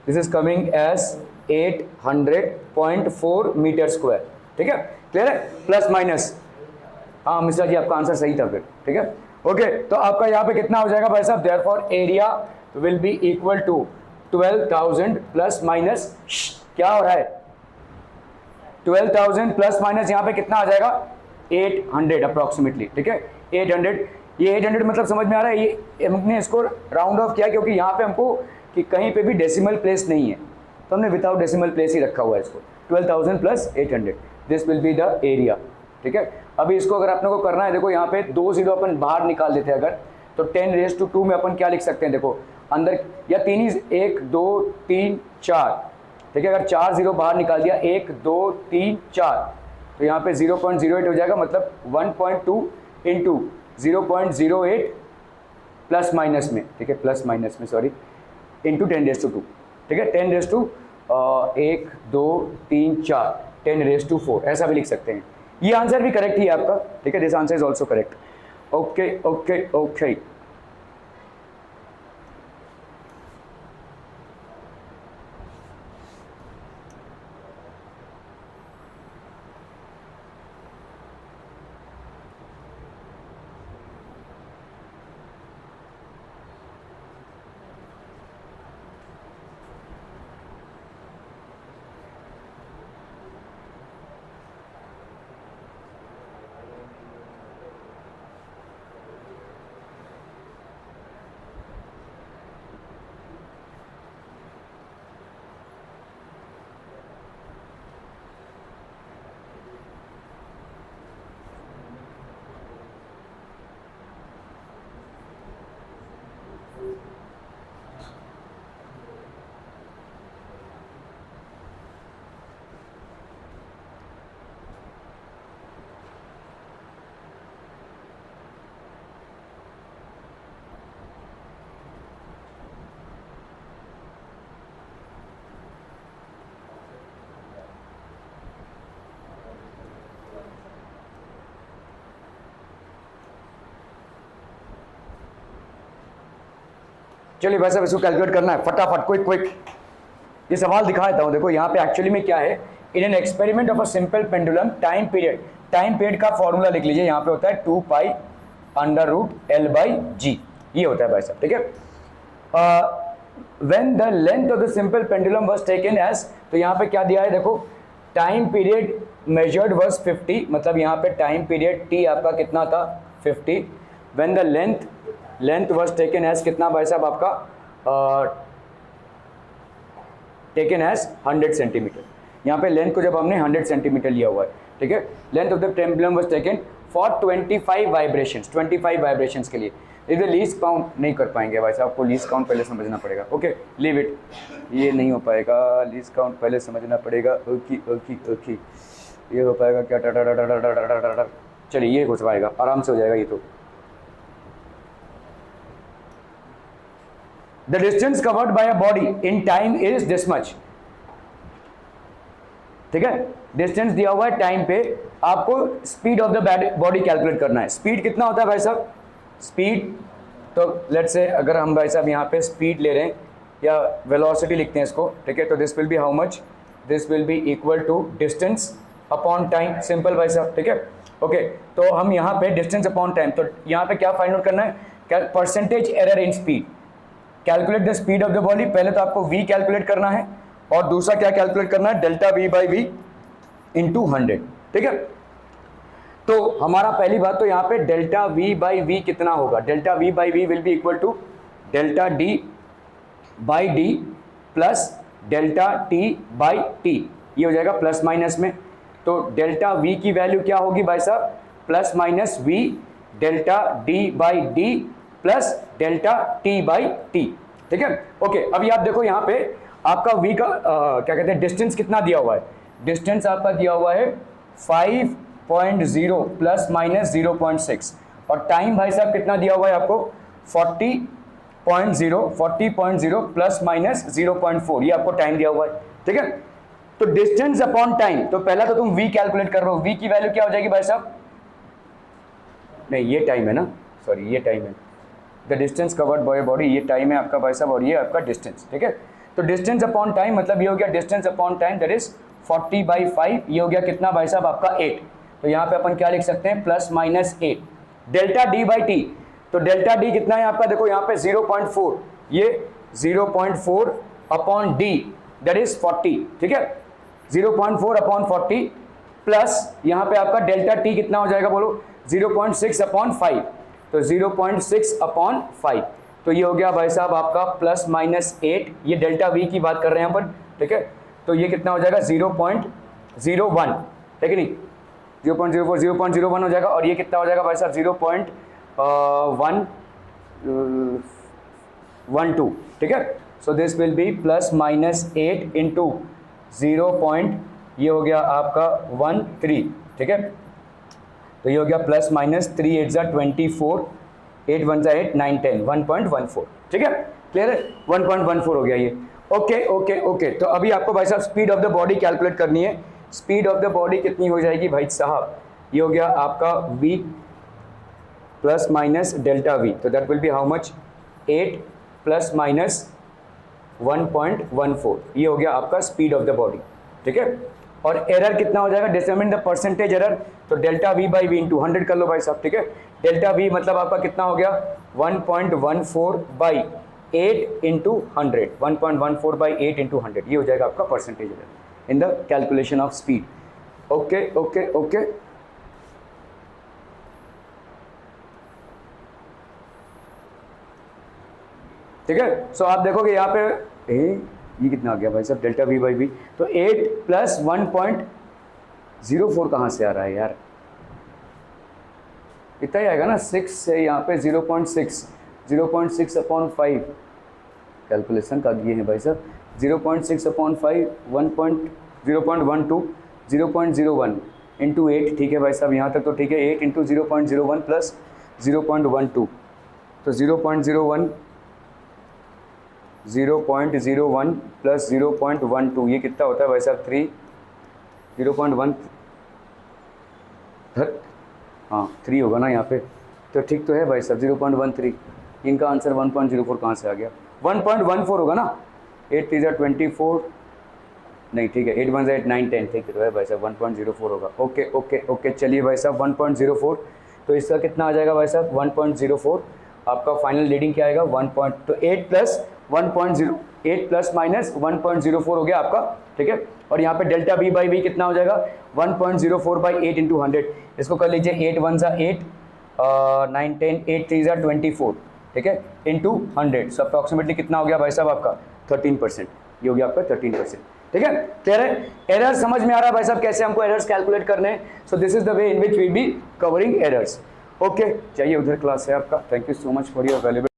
Speaker 2: this is coming as 800.4 metre square, ठीक है, क्लियर है, प्लस माइनस, हाँ मिश्रा जी आपका आंसर सही था फिर, ठीक है। ओके तो आपका यहाँ पे कितना हो जाएगा भाई साहब, therefore area will be equal to 12,000 plus minus, क्या हो रहा है 12,000 प्लस माइनस यहाँ पे कितना आ जाएगा 800 अप्रॉक्सीमेटली, ठीक है 800, ये 800 मतलब समझ में आ रहा है, ये हमने इसको राउंड ऑफ किया क्योंकि यहाँ पे हमको कि कहीं पे भी डेसिमल प्लेस नहीं है, तो हमने विदाउट डेसिमल प्लेस ही रखा हुआ है इसको, 12,000 plus 800 this will be the area, ठीक है। अभी इसको अगर अपने को करना है, देखो यहाँ पे 2 0 अपन बाहर निकाल देते हैं अगर, तो 10⁻² में अपन क्या लिख सकते हैं, देखो अंदर या 3 ही 1 2 3 4, ठीक है, अगर 4 0 बाहर निकाल दिया 1 2 3 4, तो यहाँ पे 0.08 हो जाएगा, मतलब 1.2 इंटू 0.08 प्लस माइनस में, ठीक है, प्लस माइनस में सॉरी, इंटू 10⁻², ठीक है, 10⁻1 2 3 4 10⁻4 ऐसा भी लिख सकते हैं, ये आंसर भी करेक्ट ही है आपका, ठीक है, this answer is also correct, okay okay okay. चलिए भाई साहब इसको कैलकुलेट करना है फटाफट, क्विक क्विक। ये सवाल दिखा देता हूँ, देखो यहाँ पे एक्चुअली में क्या है, in an experiment of a simple pendulum time period का फॉर्मूला लिख लीजिए, यहाँ पे होता है 2 pi under root L by G, ये होता है भाई साहब, ठीक है। When the length of the simple pendulum was taken as, तो यहाँ पे क्या दिया है देखो, टाइम पीरियड मेजर्ड वाज 50, मतलब यहाँ पे टाइम पीरियड टी आपका कितना था 50। When the length was taken as कितना भाई साहब आपका, टेकन एज 100 सेंटीमीटर। यहाँ पे लेंथ को जब हमने 100 सेंटीमीटर लिया हुआ है, ठीक है। Length of the pendulum was taken for 25 vibrations, 25 vibrations के लिए। इधर लीस्ट काउंट नहीं कर पाएंगे भाई साहब, आपको लीस्ट काउंट पहले समझना पड़ेगा, ओके लीव इट, ये नहीं हो पाएगा, लीस्ट काउंट पहले समझना पड़ेगा, ओके ये हो पाएगा क्या, चलिए ये हो पाएगा, आराम से हो जाएगा ये तो। The distance covered by a body in time is this much, ठीक है। डिस्टेंस दिया हुआ है टाइम पे, आपको speed of the body calculate करना है। स्पीड कितना होता है भाई साहब, स्पीड तो लेट्स से अगर हम भाई साहब यहाँ पे स्पीड ले रहे हैं या वेलोसिटी लिखते हैं इसको, ठीक है, तो this will be how much, this will be equal to distance upon time, simple भाई साहब, ठीक है। ओके तो हम यहाँ पे डिस्टेंस अपॉन टाइम, तो यहाँ पे क्या फाइंड आउट करना है, क्या percentage error in speed, calculate the speed of the body. पहले तो आपको v कैलकुलेट करना है और दूसरा क्या कैलकुलेट करना है, delta v by V into 100, ठीक है। तो हमारा पहली बात तो यहाँ पे डेल्टा v बाई वी कितना होगा, delta v by V will be equal to delta d by D plus delta t by T, ये हो जाएगा प्लस माइनस में। तो डेल्टा v की वैल्यू क्या होगी भाई साहब, plus minus v delta d by D plus delta t by T, ठीक है। ओके अभी आप देखो यहाँ पे आपका v का क्या कहते हैं डिस्टेंस कितना दिया हुआ है, डिस्टेंस आपका दिया हुआ है 5.0 प्लस माइनस 0.6 और टाइम भाई साहब कितना दिया हुआ है आपको 40.0 प्लस माइनस 0.4, ये आपको टाइम दिया हुआ है, ठीक है। तो डिस्टेंस अपॉन टाइम, तो पहला तो तुम v कैलकुलेट कर रहे हो, v की वैल्यू क्या हो जाएगी भाई साहब, नहीं ये टाइम है ना, सॉरी ये टाइम है, the distance covered by body, ये टाइम है आपका भाई साहब और ये आपका डिस्टेंस, ठीक है। तो डिस्टेंस अपॉन टाइम मतलब ये हो गया distance upon time that is 40/5, ये हो गया कितना भाई साहब आपका 8। तो यहाँ पे अपन क्या लिख सकते हैं plus minus 8 delta D by T, तो डेल्टा डी कितना है आपका, देखो यहाँ पे 0.4, ये 0.4 अपॉन डी दैट इज 40, ठीक है, 0.4 अपॉन 40 प्लस यहाँ पे आपका डेल्टा टी कितना हो जाएगा बोलो 0.6 अपॉन 5, तो 0.6 अपॉन 5, तो ये हो गया भाई साहब आपका प्लस माइनस 8, ये डेल्टा वी की बात कर रहे हैं यहाँ पर, ठीक है। तो ये कितना हो जाएगा 0.01, है कि नहीं, 0.01 हो जाएगा और ये कितना हो जाएगा भाई साहब 0.112, ठीक है। So this will B plus minus 8 into 0. ये हो गया आपका 13, ठीक है। तो ये हो गया प्लस माइनस 3 8 जा 24, 8 1 जा 8 9 10 1.14, ठीक है, क्लियर है, 1.14 हो गया ये, ओके ओके ओके। तो अभी आपको भाई साहब speed of the body calculate करनी है, स्पीड ऑफ द बॉडी कितनी हो जाएगी भाई साहब, ये हो गया आपका v plus minus delta v, तो that will be how much 8 plus minus 1.14, ये हो गया आपका स्पीड ऑफ द बॉडी, ठीक है। और एरर कितना हो जाएगा, डिटरमिन द परसेंटेज एरर, तो delta v by V into 100 कर लो भाई साहब, ठीक है। डेल्टा v मतलब आपका कितना हो गया 1.14/8 इंटू 100, 1.14/8 इंटू 100, ये हो जाएगा आपका percentage error in the calculation of speed, okay okay okay. ठीक है, सो आप देखोगे यहाँ पे ये कितना आ गया भाई साहब डेल्टा v बाई वी, तो 8 प्लस 1.04 कहाँ से आ रहा है यार, इतना ही आएगा ना, 6 से यहाँ पे 0.6 अपॉन 5 कैलकुलेशन का दिए हैं भाई साहब, 0.6 अपॉन 5 0.12 0.01 इंटू 8, ठीक है भाई साहब, यहाँ तक तो ठीक है, 8 इंटू 0.01 प्लस 0.12, तो 0.01 प्लस 0.12, ये कितना होता है भाई साहब 3 0.1, हाँ 3 होगा ना यहाँ पे, तो ठीक तो है भाई साहब 0.13, इनका आंसर 1.04 कहाँ से आ गया? 1.14 होगा ना, 8 3 24, नहीं ठीक है, 8 1 8 9 10, ठीक है भाई साहब 1.04 होगा। ओके ओके ओके, चलिए भाई साहब 1.04, तो इसका कितना आ जाएगा भाई साहब? 1.04। आपका फाइनल रीडिंग क्या आएगा? 1. तो 8 प्लस 1.0, 8 प्लस माइनस 1.04 हो गया आपका, ठीक है। और यहाँ पे डेल्टा बी बाई वी कितना हो जाएगा? 1.04 बाई 8 इंटू 100। इसको कर लीजिए 8 1 8, 9 10, 8 3 24, ठीक है, इंटू 100। सो अप्रॉक्सीमेटली कितना हो गया भाई साहब आपका? 13%। ये हो गया आपका 13%, ठीक है। क्लियर है? एरर समझ में आ रहा है भाई साहब कैसे हमको एरर्स कैलकुलेट करने हैं? So this is the way in which we be covering errors. Okay, चाहिए उधर क्लास है आपका। Thank you so much for your valuable